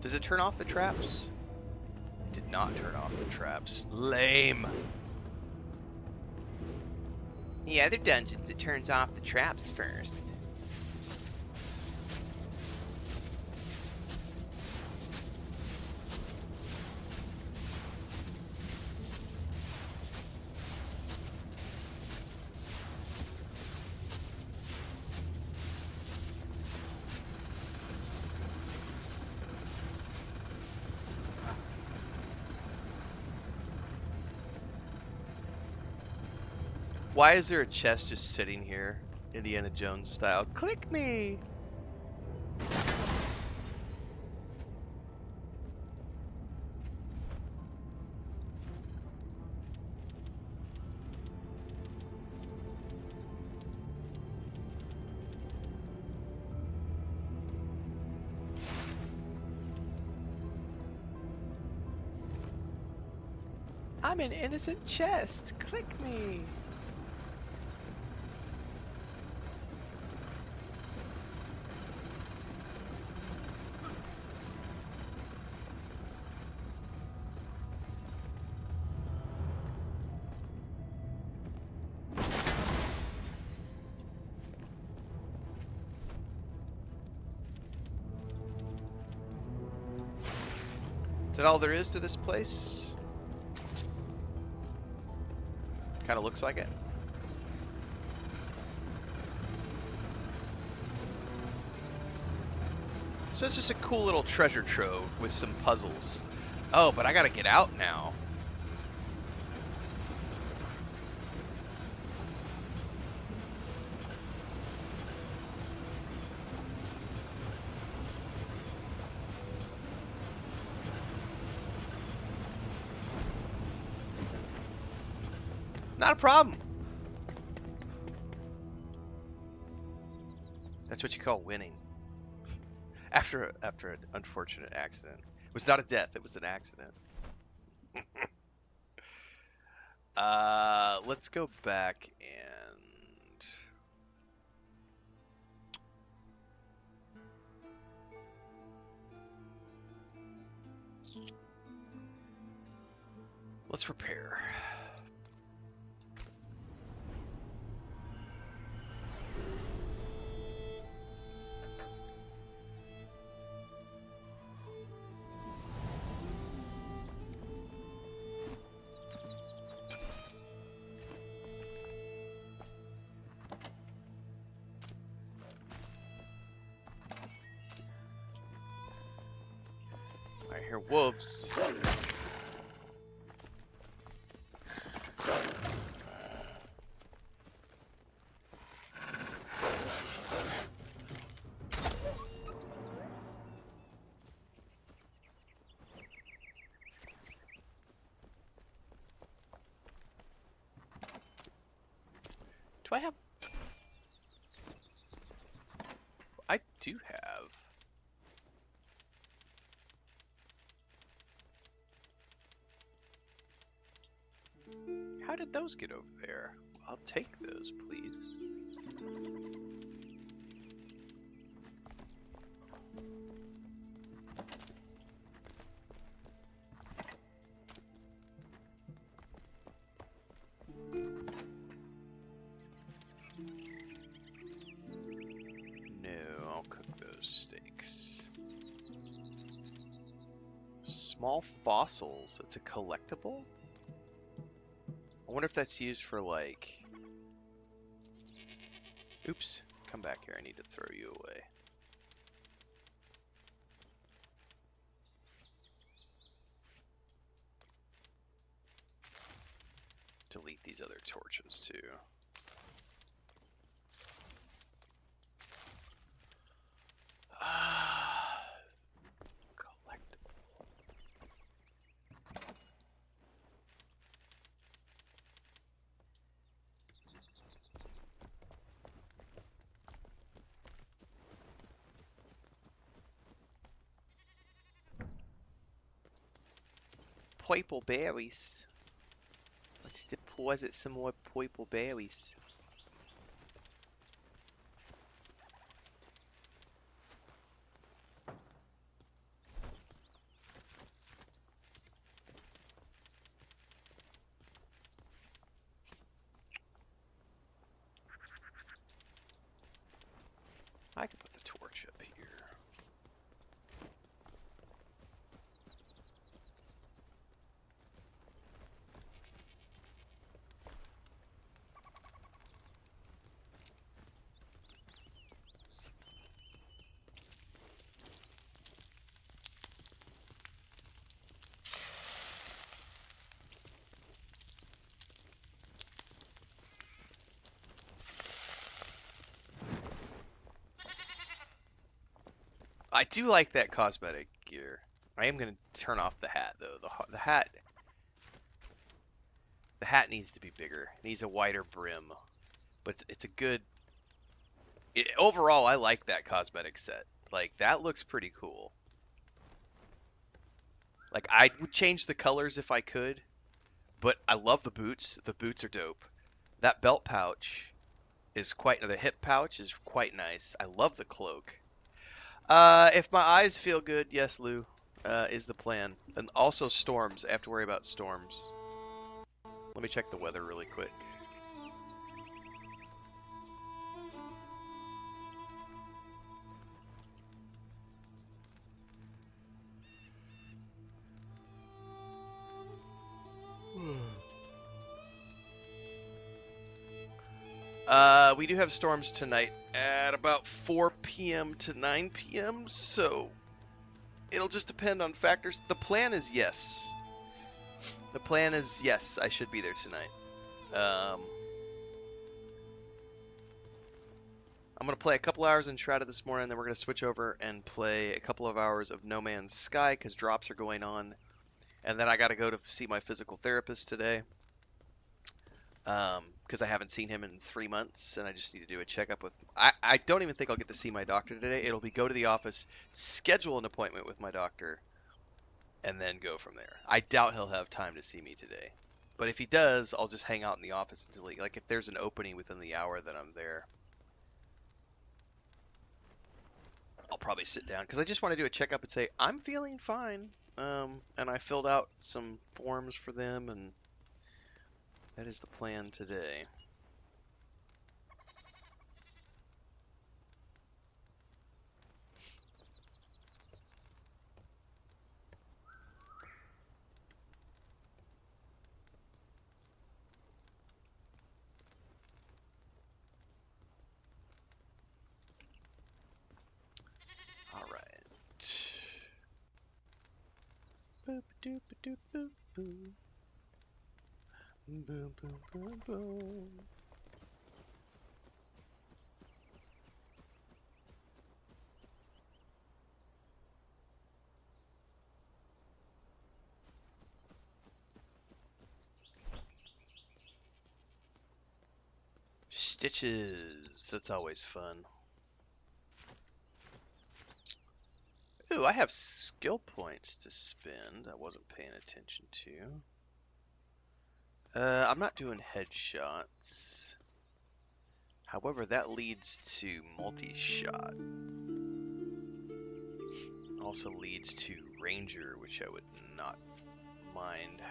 Does it turn off the traps? It did not turn off the traps. Lame. The other dungeons, it turns off the traps first. Why is there a chest just sitting here, Indiana Jones style? Click me! I'm an innocent chest. Click me! Is that all there is to this place? Kind of looks like it. So it's just a cool little treasure trove with some puzzles. Oh, but I gotta get out now. Not a problem. That's what you call winning. After an unfortunate accident. It was not a death, it was an accident. Let's go back and let's repair. I hear wolves. Do I have? I do have. How did those get over there? I'll take those, please. No, I'll cook those steaks. Small fossils. It's a collectible? I wonder if that's used for like... Oops, come back here. I need to throw you away. Delete these other torches too. Purple berries. Let's deposit some more purple berries. I could put the torch up here. I do like that cosmetic gear. I am going to turn off the hat though. The hat needs to be bigger. It needs a wider brim. But it's a good... overall, I like that cosmetic set. Like, that looks pretty cool. Like, I would change the colors if I could. But I love the boots. The boots are dope. That belt pouch is quite... The hip pouch is quite nice. I love the cloak. If my eyes feel good, yes, Lou, is the plan. And also storms. I have to worry about storms. Let me check the weather really quick. We do have storms tonight at about 4 p.m. to 9 p.m., so it'll just depend on factors. The plan is yes. The plan is yes, I should be there tonight. I'm going to play a couple hours in Enshrouded this morning, then we're going to switch over and play a couple of hours of No Man's Sky, because drops are going on. And then I got to go to see my physical therapist today. because I haven't seen him in 3 months, and I just need to do a checkup with. I don't even think I'll get to see my doctor today. It'll be go to the office, schedule an appointment with my doctor, and then go from there. I doubt he'll have time to see me today. But if he does, I'll just hang out in the office until he, like if there's an opening within the hour that I'm there, I'll probably sit down because I just want to do a checkup and say I'm feeling fine. And I filled out some forms for them, and that is the plan today. All right. Boop doop doop boop boop. Boom boom boom boom. Stitches. That's always fun. Ooh, I have skill points to spend. I wasn't paying attention to. I'm not doing headshots. However, that leads to multi-shot. Also leads to ranger, which I would not mind.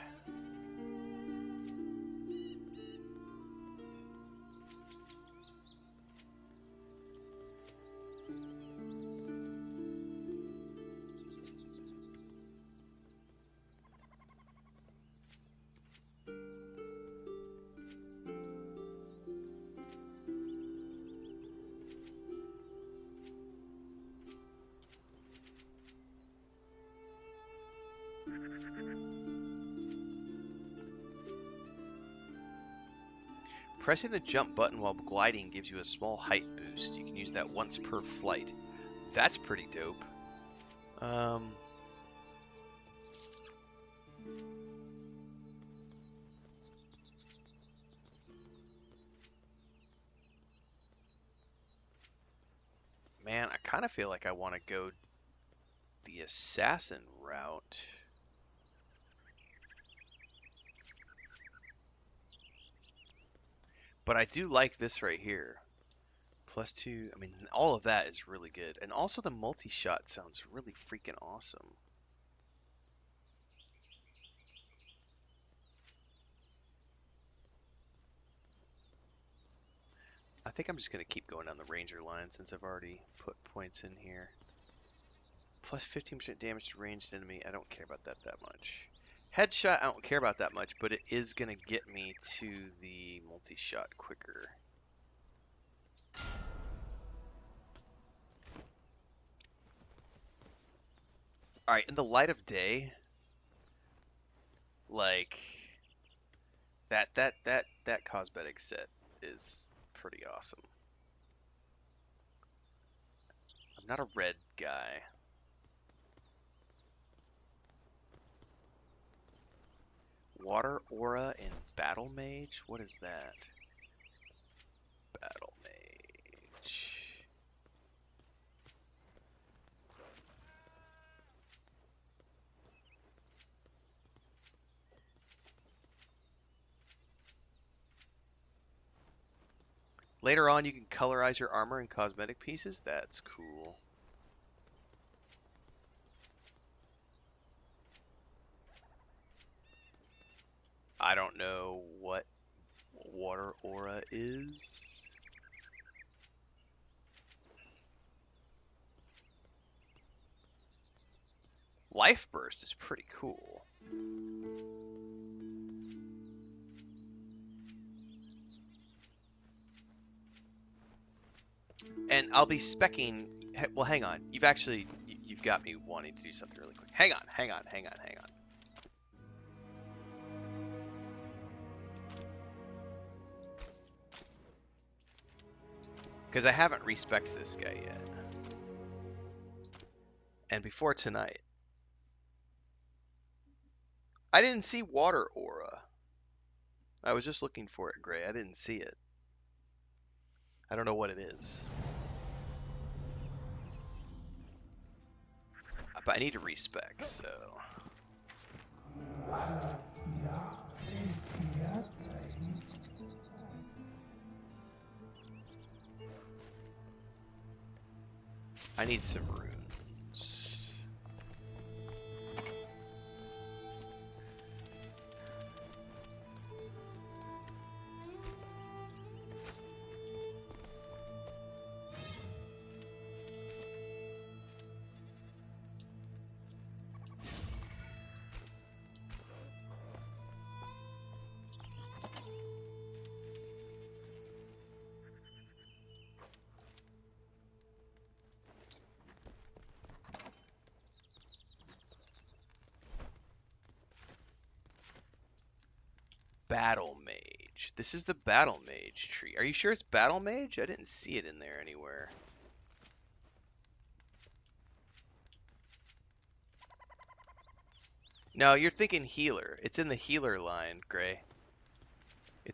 Pressing the jump button while gliding gives you a small height boost. You can use that once per flight. That's pretty dope. Man, I kind of feel like I want to go the assassin route. But I do like this right here. +2, I mean, all of that is really good. And also the multi-shot sounds really freaking awesome. I think I'm just going to keep going down the ranger line since I've already put points in here. Plus 15% damage to ranged enemy. I don't care about that much. Headshot, I don't care about that much, but it is going to get me to the multi-shot quicker. Alright, in the light of day, like, that cosmetic set is pretty awesome. I'm not a red guy. Water aura and battle mage? What is that? Battle mage. Later on, you can colorize your armor and cosmetic pieces. That's cool. I don't know what water aura is. Life burst is pretty cool. And I'll be specking. Well, hang on. You've got me wanting to do something really quick. Hang on. Because I haven't respec'd this guy yet. And before tonight, I didn't see water aura. I was just looking for it, Gray. I didn't see it. I don't know what it is. But I need to respec, so... I need some runes. Battle Mage. This is the Battle Mage tree. Are you sure it's Battle Mage? I didn't see it in there anywhere. No, you're thinking healer. It's in the healer line, Gray.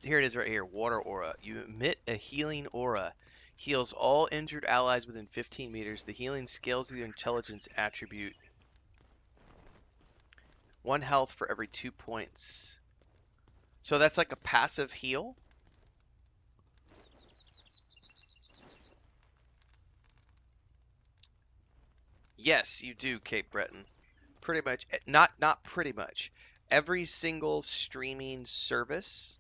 Here it is right here. Water aura. You emit a healing aura. Heals all injured allies within 15 meters. The healing scales with your intelligence attribute. 1 health for every 2 points. So that's like a passive heal? Yes, you do, Cape Breton. Pretty much. Not pretty much. Every single streaming service,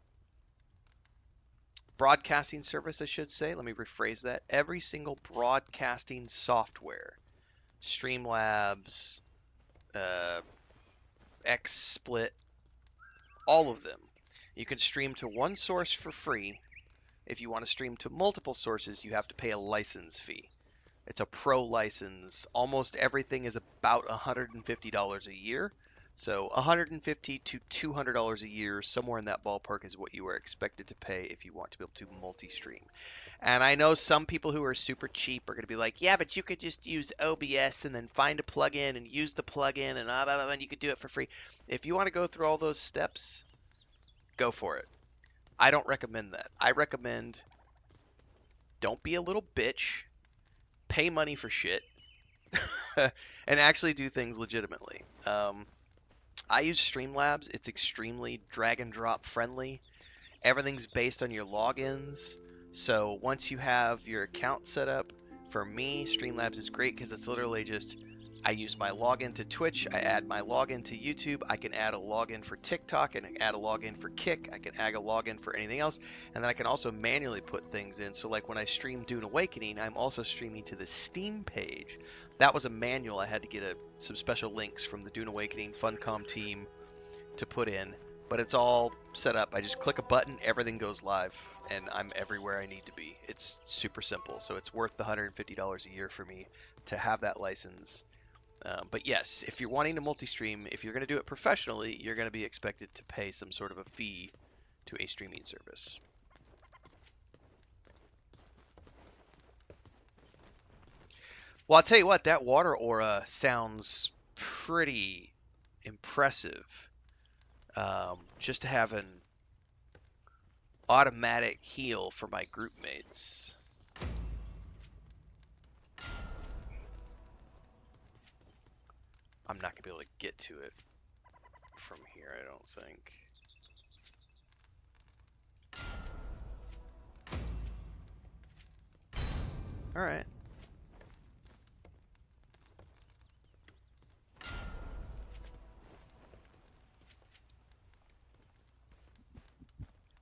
broadcasting service, I should say. Let me rephrase that. Every single broadcasting software, Streamlabs, XSplit, all of them. You can stream to one source for free. If you want to stream to multiple sources, you have to pay a license fee. It's a pro license. Almost everything is about $150 a year. So $150 to $200 a year, somewhere in that ballpark, is what you are expected to pay if you want to be able to multi-stream. And I know some people who are super cheap are going to be like, yeah, but you could just use OBS and then find a plugin and use the plugin and blah, blah, blah, and you could do it for free. If you want to go through all those steps, go for it. I don't recommend that. I recommend don't be a little bitch, pay money for shit, and actually do things legitimately. I use Streamlabs. It's extremely drag and drop friendly. Everything's based on your logins. So once you have your account set up, for me, Streamlabs is great because it's literally just, I use my login to Twitch, I add my login to YouTube, I can add a login for TikTok, and add a login for Kick, I can add a login for anything else, and then I can also manually put things in. So like when I stream Dune Awakening, I'm also streaming to the Steam page. That was a manual. I had to get some special links from the Dune Awakening Funcom team to put in, but it's all set up. I just click a button, everything goes live, and I'm everywhere I need to be. It's super simple, so it's worth the $150 a year for me to have that license. But yes, if you're wanting to multi-stream, if you're going to do it professionally, you're going to be expected to pay some sort of a fee to a streaming service. Well, I'll tell you what, that water aura sounds pretty impressive. Just to have an automatic heal for my group mates. I'm not going to be able to get to it from here, I don't think. Alright.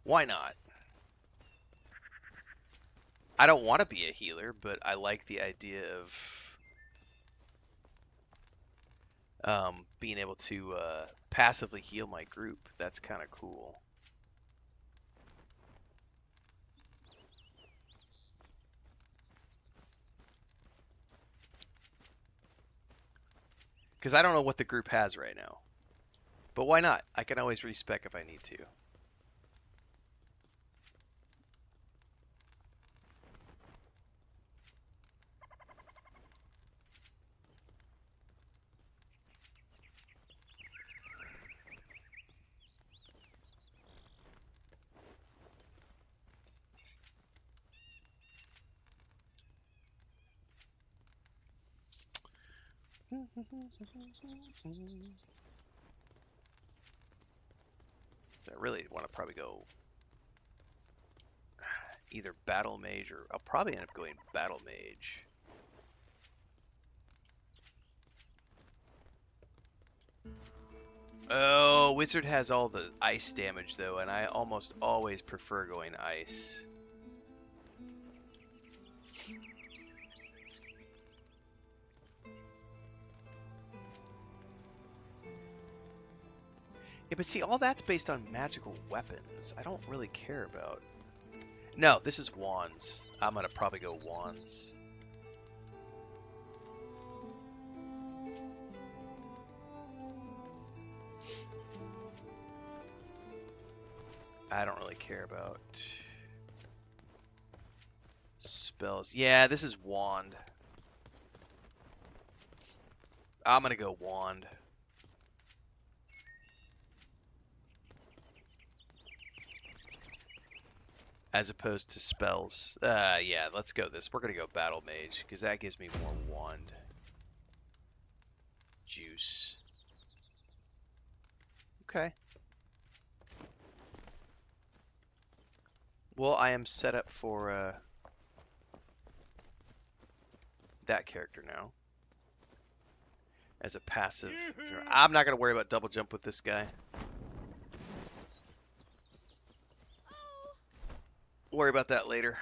Why not? I don't want to be a healer, but I like the idea of being able to passively heal my group. That's kind of cool. Because I don't know what the group has right now. But why not? I can always respec if I need to. So I really want to probably go either Battle Mage or I'll probably end up going Battle Mage. Oh, Wizard has all the ice damage though, and I almost always prefer going ice. Yeah, but see, all that's based on magical weapons. I don't really care about. No, this is wands. I'm gonna probably go wands. I don't really care about spells. Yeah, this is wand. I'm gonna go wand. As opposed to spells. Yeah, let's go this. We're gonna go battle mage, because that gives me more wand juice. Okay. Well, I am set up for that character now. As a passive. I'm not gonna worry about double jump with this guy. Worry about that later.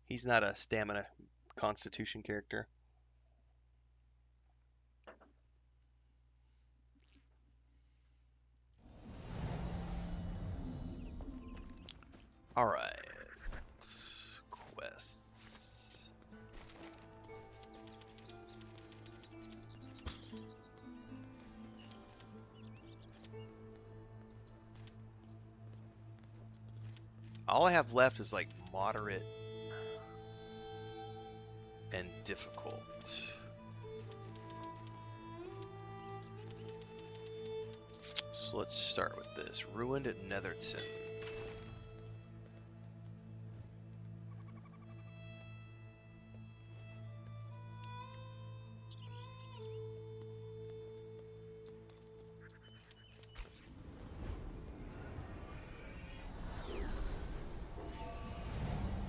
He's not a stamina constitution character. Alright. Quests. All I have left is like moderate and difficult. So let's start with this. Ruined at Netherton.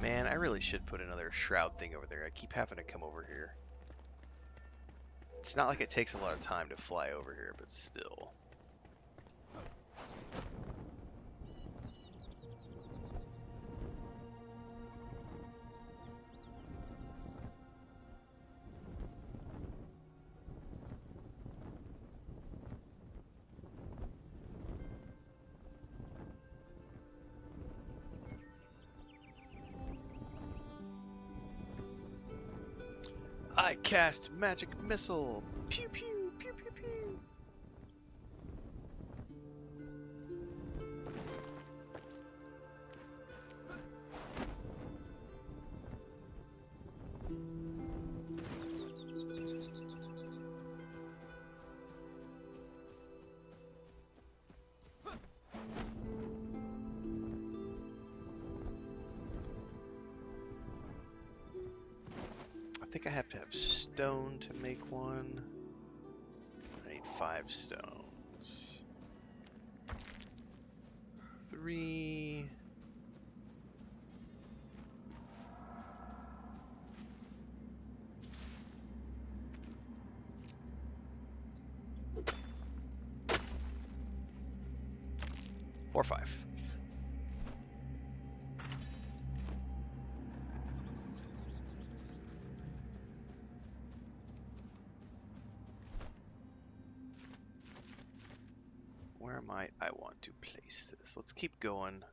Man, I really should put another shroud thing over there. I keep having to come over here. It's not like it takes a lot of time to fly over here, but still. I cast magic missile. Pew pew pew pew pew. I think I have to have stone to make one. I need 5 stones. 3. Or 5. Where might I want to place this? Let's keep going.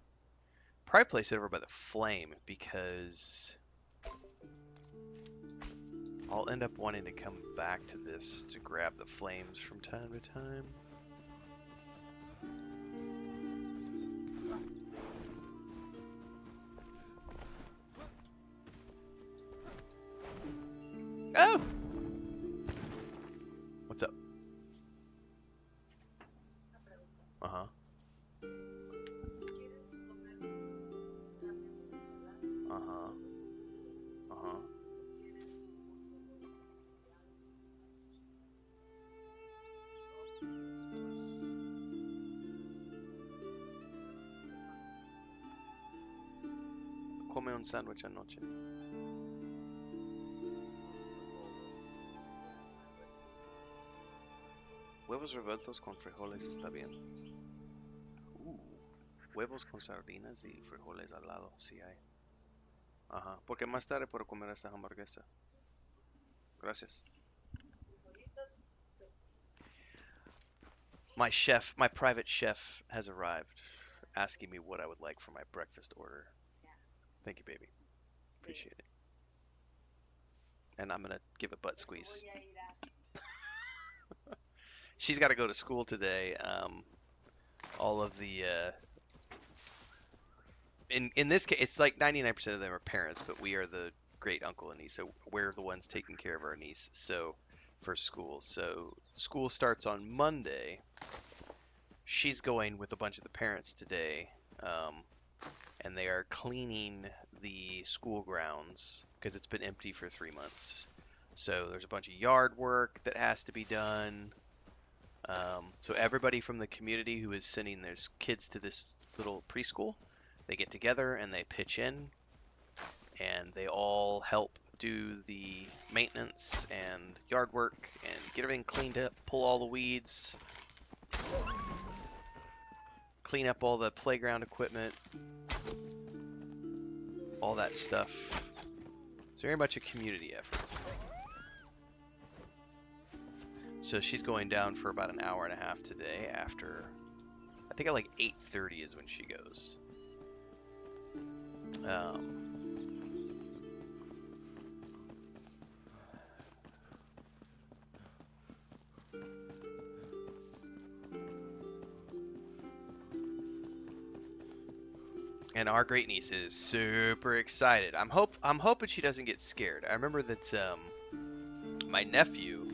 Probably place it over by the flame because I'll end up wanting to come back to this to grab the flames from time to time. Oh! come un sándwich anoche? Huevos revueltos con frijoles está bien. Huevos con sardinas y frijoles al lado, sí hay. Ajá, porque más tarde puedo comer esa hamburguesa. Gracias. My private chef has arrived, asking me what I would like for my breakfast order. Thank you, baby. Appreciate it. And I'm gonna give a butt squeeze. She's got to go to school today. All of the in this case, it's like 99% of them are parents, but we are the great uncle and niece, so we're the ones taking care of our niece. So for school, so school starts on Monday. She's going with a bunch of the parents today, and they are cleaning the school grounds because it's been empty for 3 months. So there's a bunch of yard work that has to be done. So everybody from the community who is sending their kids to this little preschool, they get together and they pitch in, and they all help do the maintenance and yard work and get everything cleaned up, pull all the weeds, clean up all the playground equipment, all that stuff. It's very much a community effort. So she's going down for about an hour and a half today after, I think at like 8:30 is when she goes. And our great niece is super excited. I'm hoping she doesn't get scared. I remember that my nephew,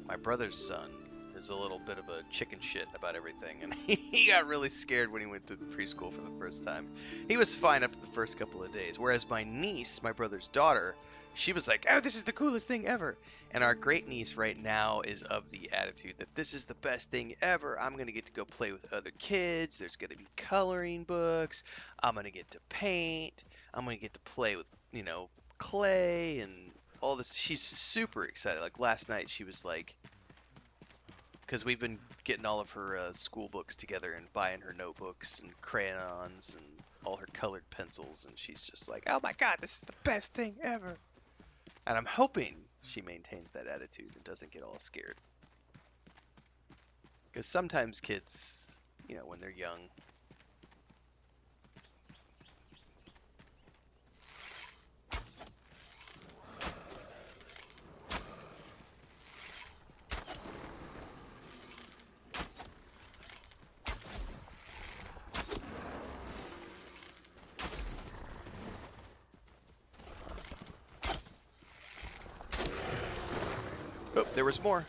my brother's son, is a little bit of a chicken shit about everything, and he got really scared when he went to the preschool for the first time. He was fine up to the first couple of days, whereas my niece, my brother's daughter, she was like, oh, this is the coolest thing ever. And our great niece right now is of the attitude that this is the best thing ever. I'm going to get to go play with other kids. There's going to be coloring books. I'm going to get to paint. I'm going to get to play with, clay and all this. She's super excited. Like last night she was like, because we've been getting all of her school books together and buying her notebooks and crayons and all her colored pencils, and she's just like, oh my god, this is the best thing ever. And I'm hoping she maintains that attitude and doesn't get all scared. Because sometimes kids, when they're young, oh, there was more.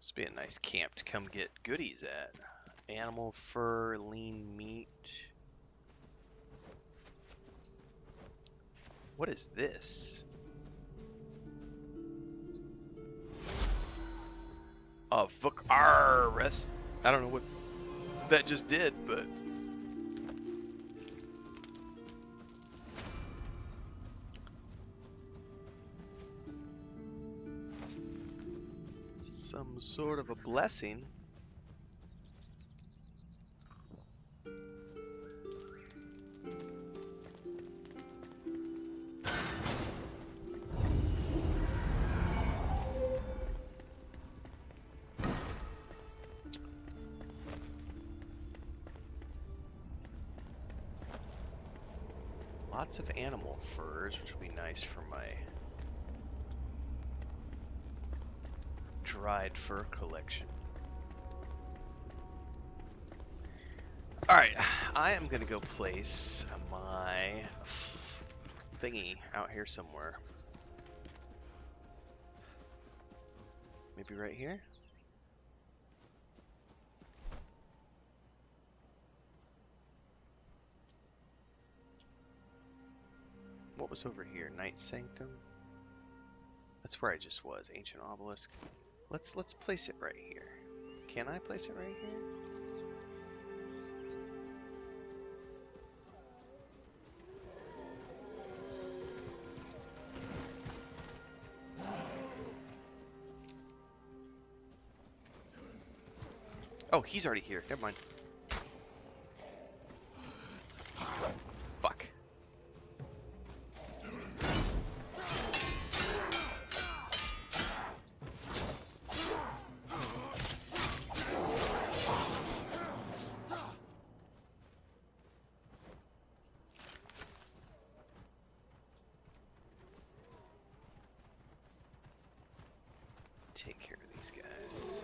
This would be a nice camp to come get goodies at. Animal fur, lean meat. What is this? Oh, fuck. Arrest. I don't know what that just did, but some sort of a blessing. Lots of animal furs, which would be nice for my dried fur collection. Alright, I am going to go place my thingy out here somewhere. Maybe right here? What was over here? Night Sanctum? That's where I just was. Ancient Obelisk. Let's place it right here. Can I place it right here? Oh, he's already here. Never mind. Fuck. Take care of these guys.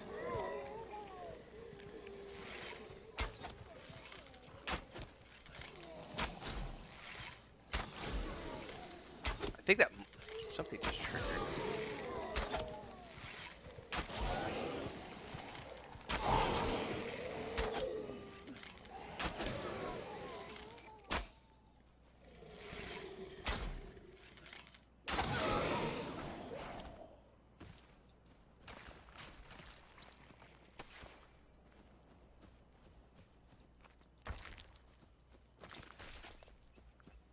I think that something just triggered.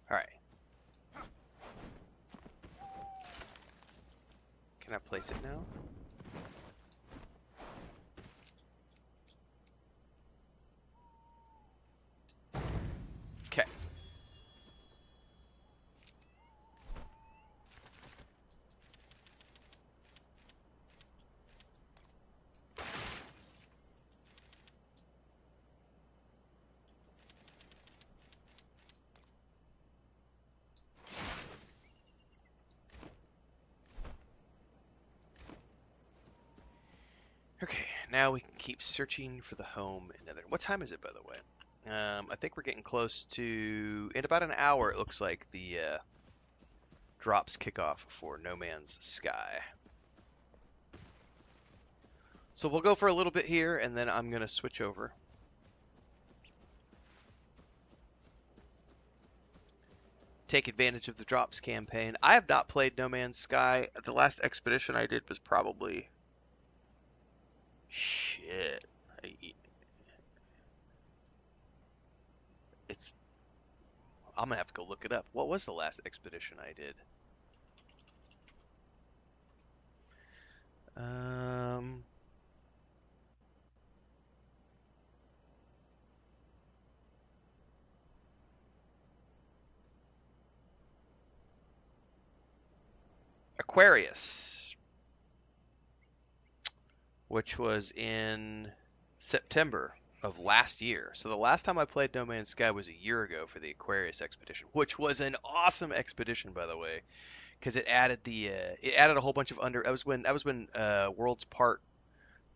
Alright. Can I place it now? Okay. Okay, now we can keep searching for the home in Nether. What time is it, by the way? I think we're getting close to... In about an hour, it looks like the drops kick off for No Man's Sky. So we'll go for a little bit here, and then I'm going to switch over. Take advantage of the drops campaign. I have not played No Man's Sky. The last expedition I did was probably... Shit. It's... I'm going to have to go look it up. What was the last expedition I did? Aquarius, which was in September of last year. So the last time I played No Man's Sky was a year ago for the Aquarius expedition, which was an awesome expedition, by the way, because it added a whole bunch of That was when Worlds Part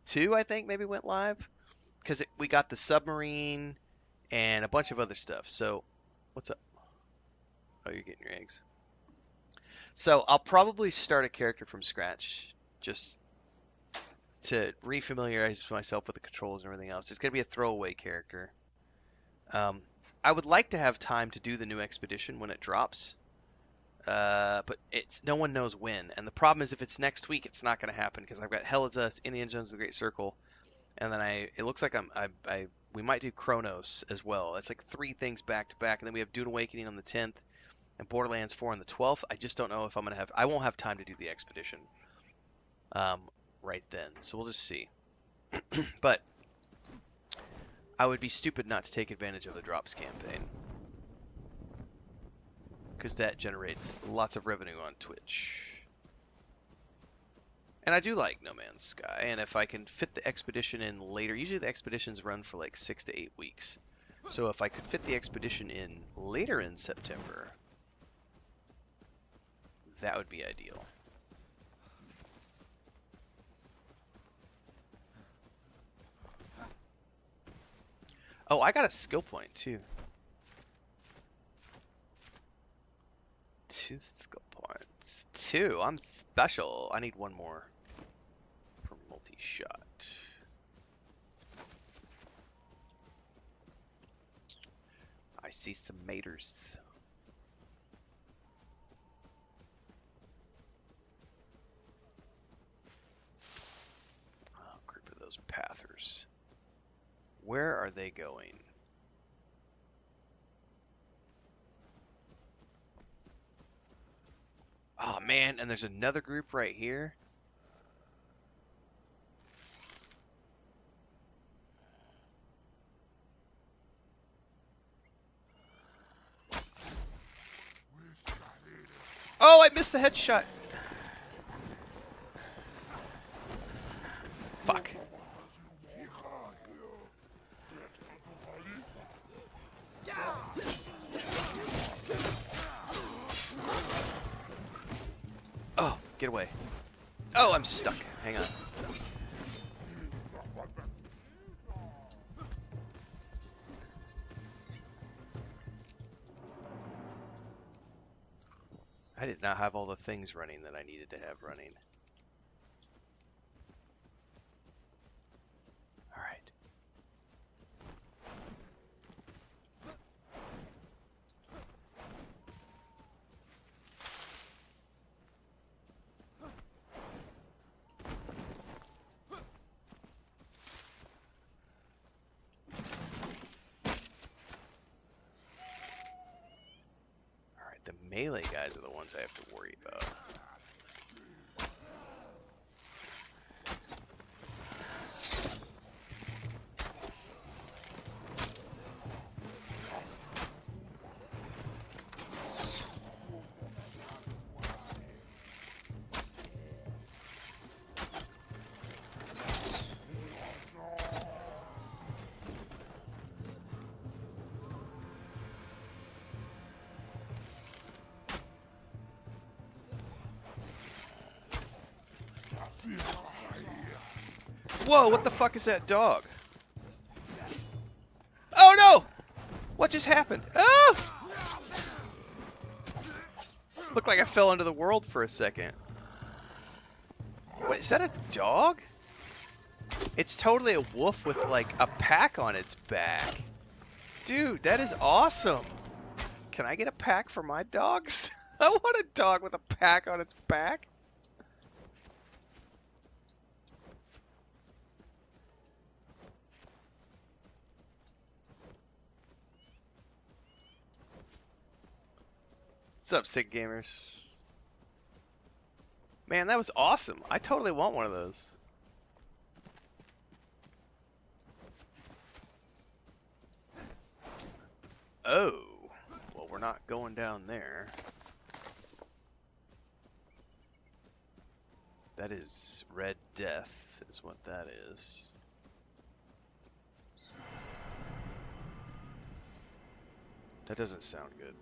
2, I think, maybe went live, because we got the submarine and a bunch of other stuff. So what's up? Oh, you're getting your eggs. So I'll probably start a character from scratch, just to refamiliarize myself with the controls and everything else. It's going to be a throwaway character. I would like to have time to do the new expedition when it drops, but no one knows when. And the problem is, if it's next week, it's not going to happen, because I've got Hell is Us, Indiana Jones and the Great Circle, and then it looks like we might do Chronos as well. It's like 3 things back to back, and then we have Dune Awakening on the 10th and Borderlands 4 on the 12th. I just don't know if I won't have time to do the expedition right then. So we'll just see. But I would be stupid not to take advantage of the drops campaign, because that generates lots of revenue on Twitch. And I do like No Man's Sky, and if I can fit the expedition in later, usually the expeditions run for like 6 to 8 weeks. So if I could fit the expedition in later in September, that would be ideal. Oh, I got a skill point too. 2 skill points. 2. I'm special. I need 1 more for multi-shot. I see some maters. gamers. Where are they going? Oh man, and there's another group right here. Oh, I missed the headshot. Fuck. Oh, get away. Oh, I'm stuck. Hang on. I did not have all the things running that I needed to have running. All right. The melee guys are the ones I have to worry about. Whoa, what the fuck is that dog? Oh no! What just happened? Ah! Looked like I fell into the world for a second. What, is that a dog? It's totally a wolf with like a pack on its back. Dude, that is awesome. Can I get a pack for my dogs? I want a dog with a pack on its back. What's up, sick gamers? Man, that was awesome. I totally want one of those. Oh, well, we're not going down there. That is Red Death, is what that is. That doesn't sound good.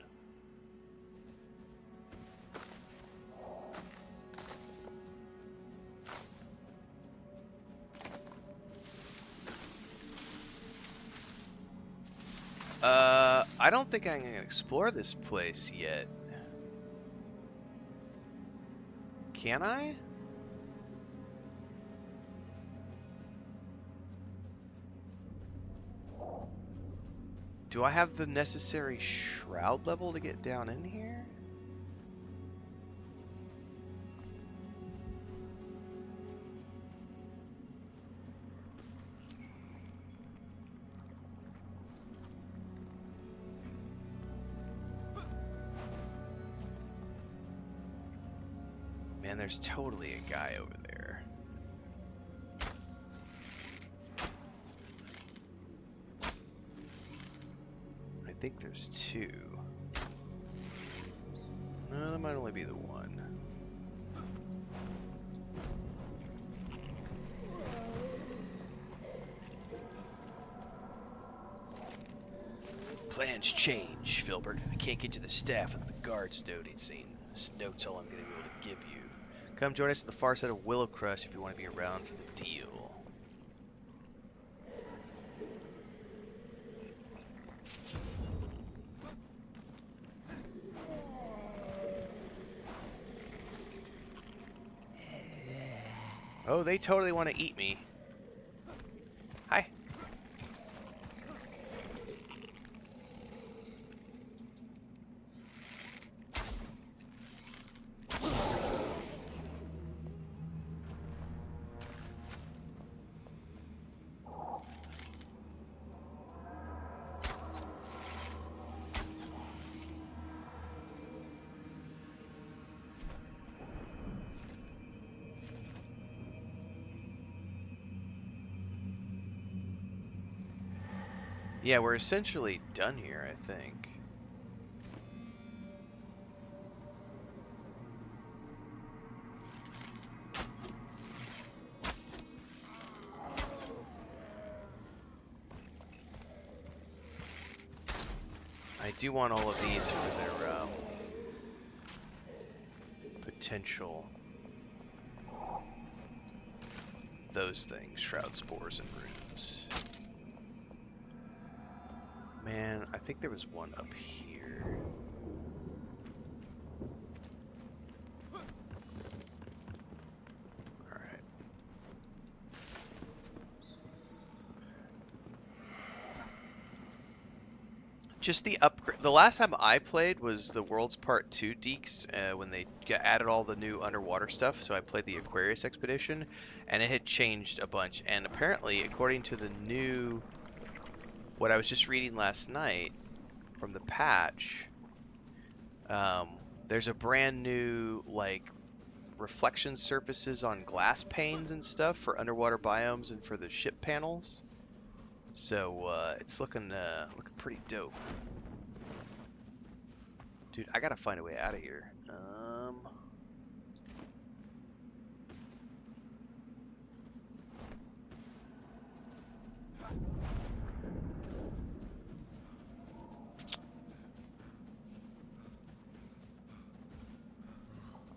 I don't think I'm going to explore this place yet. Can I? Do I have the necessary shroud level to get down in here? Man, there's totally a guy over there. I think there's two. No, that might only be the one. Plans change, Filbert. I can't get you the staff without the guards noticing. This note's all I'm going to be able to give you. Come join us at the far side of Willow Crush if you want to be around for the deal. Oh, they totally want to eat me. Hi. Yeah, we're essentially done here, I think. I do want all of these for their potential. Those things, shroud spores and runes. Man, I think there was one up here. Alright. Just the upgrade. The last time I played was the World's Part 2 Deeks, when they added all the new underwater stuff. So I played the Aquarius Expedition, and it had changed a bunch. And apparently, according to the new, what I was just reading last night from the patch, there's a brand new like reflection surfaces on glass panes and stuff for underwater biomes and for the ship panels. So it's looking pretty dope. Dude, I gotta find a way out of here.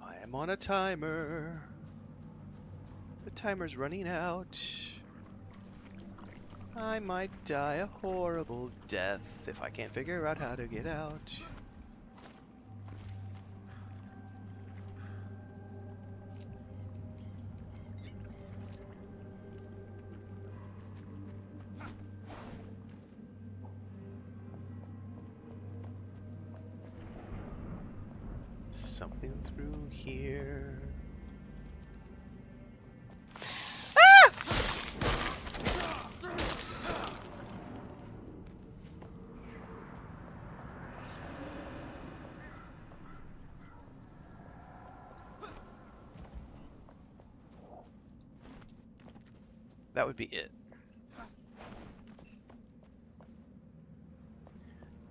I am on a timer. The timer's running out. I might die a horrible death if I can't figure out how to get out. Something through here. That would be it.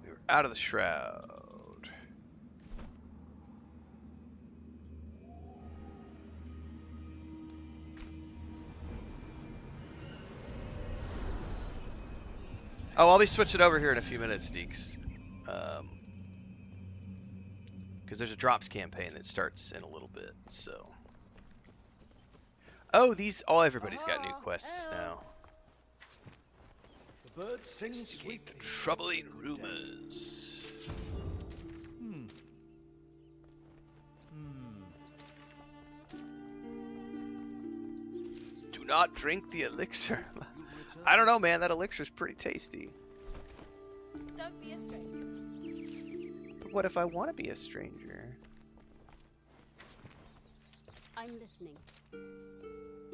We were out of the shroud. Oh, I'll be switching over here in a few minutes, Deeks. Because there's a drops campaign that starts in a little bit, so. Oh, everybody's got new quests now. The bird sings Investigate the troubling rumors. Do not drink the elixir. I don't know, man. That elixir's pretty tasty. Don't be a stranger. But what if I want to be a stranger? I'm listening.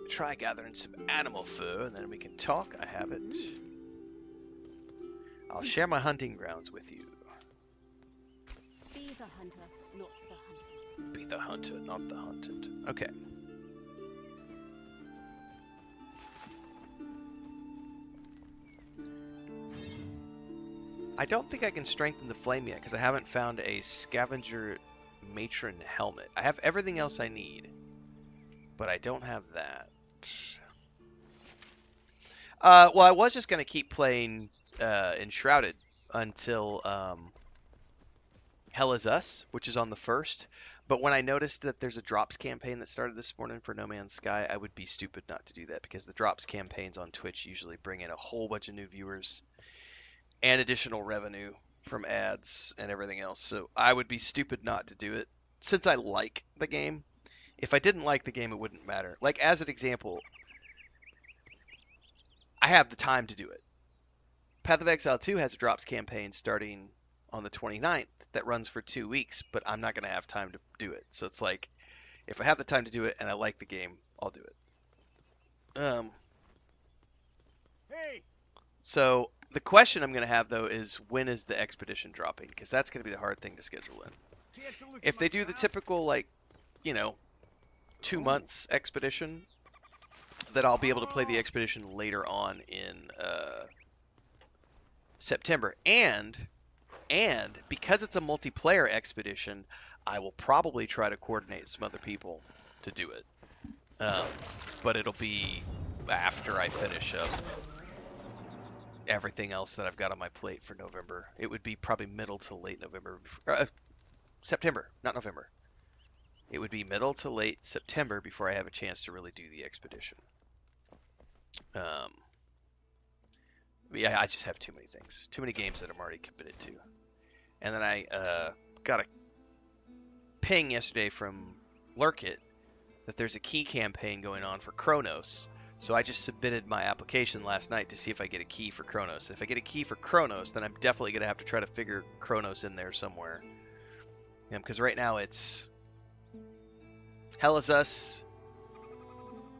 Try gathering some animal fur, and then we can talk. I have it. I'll share my hunting grounds with you. Be the hunter, not the hunted. Be the hunter, not the hunted. Okay. I don't think I can strengthen the flame yet because I haven't found a scavenger matron helmet. I have everything else I need, but I don't have that. Well, I was just going to keep playing Enshrouded until Hell is Us, which is on the 1st. But when I noticed that there's a drops campaign that started this morning for No Man's Sky, I would be stupid not to do that because the drops campaigns on Twitch usually bring in a whole bunch of new viewers and additional revenue from ads and everything else. So I would be stupid not to do it since I like the game. If I didn't like the game, it wouldn't matter. Like, as an example, I have the time to do it. Path of Exile 2 has a drops campaign starting on the 29th that runs for 2 weeks, but I'm not going to have time to do it. So it's like, if I have the time to do it and I like the game, I'll do it. Hey. So the question I'm going to have, though, is when is the expedition dropping? Because that's going to be the hard thing to schedule in. If they do the typical, like, 2 months expedition, then I'll be able to play the expedition later on in September. And because it's a multiplayer expedition, I will probably try to coordinate some other people to do it. Um, but it'll be after I finish up everything else that I've got on my plate for November. It would be probably middle to late November, September, not November. It would be middle to late September before I have a chance to really do the expedition. Um, yeah, I just have too many things, too many games that I'm already committed to. And then I got a ping yesterday from Lurkit that there's a key campaign going on for Kronos. So I just submitted my application last night to see if I get a key for Kronos. If I get a key for Kronos, then I'm definitely going to have to try to figure Kronos in there somewhere. Because right now it's Hell Is Us,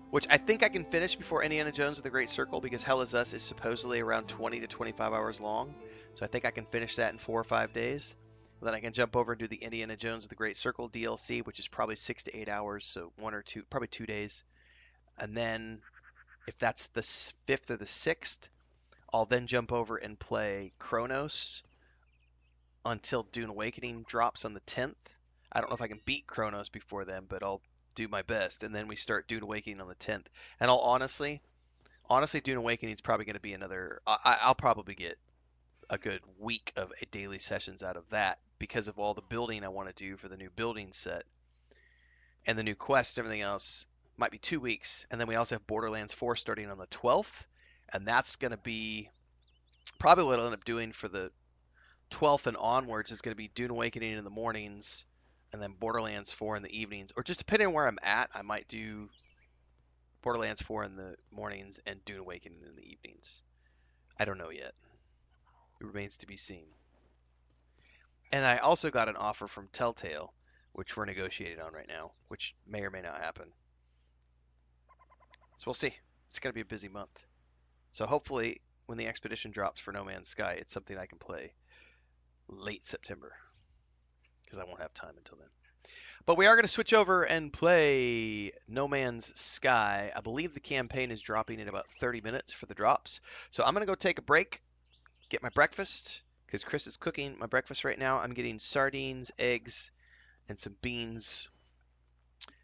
which I think I can finish before Indiana Jones of the Great Circle, because Hell Is Us is supposedly around 20 to 25 hours long. So I think I can finish that in 4 or 5 days. Then I can jump over and do the Indiana Jones of the Great Circle DLC, which is probably 6 to 8 hours, so 1 or 2, probably 2 days. And then if that's the 5th or the 6th, I'll then jump over and play Kronos until Dune Awakening drops on the 10th. I don't know if I can beat Kronos before then, but I'll do my best. And then we start Dune Awakening on the 10th. And I'll honestly, Dune Awakening is probably going to be another. I'll probably get a good week of daily sessions out of that because of all the building I want to do for the new building set and the new quests, everything else. Might be 2 weeks, and then we also have Borderlands 4 starting on the 12th, and that's going to be probably what I'll end up doing for the 12th and onwards is going to be Dune Awakening in the mornings, and then Borderlands 4 in the evenings, or just depending on where I'm at, I might do Borderlands 4 in the mornings and Dune Awakening in the evenings. I don't know yet. It remains to be seen. And I also got an offer from Telltale, which we're negotiating on right now, which may or may not happen. So we'll see. It's going to be a busy month. So hopefully, when the expedition drops for No Man's Sky, it's something I can play late September, because I won't have time until then. But we are going to switch over and play No Man's Sky. I believe the campaign is dropping in about 30 minutes for the drops. So I'm going to go take a break, get my breakfast, because Chris is cooking my breakfast right now. I'm getting sardines, eggs, and some beans.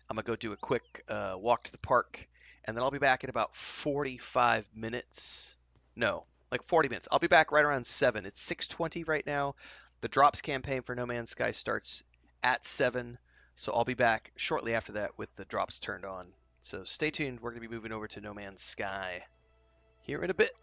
I'm going to go do a quick walk to the park, and then I'll be back in about 45 minutes. No, like 40 minutes. I'll be back right around 7. It's 6:20 right now. The drops campaign for No Man's Sky starts at 7, so I'll be back shortly after that with the drops turned on. So stay tuned. We're going to be moving over to No Man's Sky here in a bit.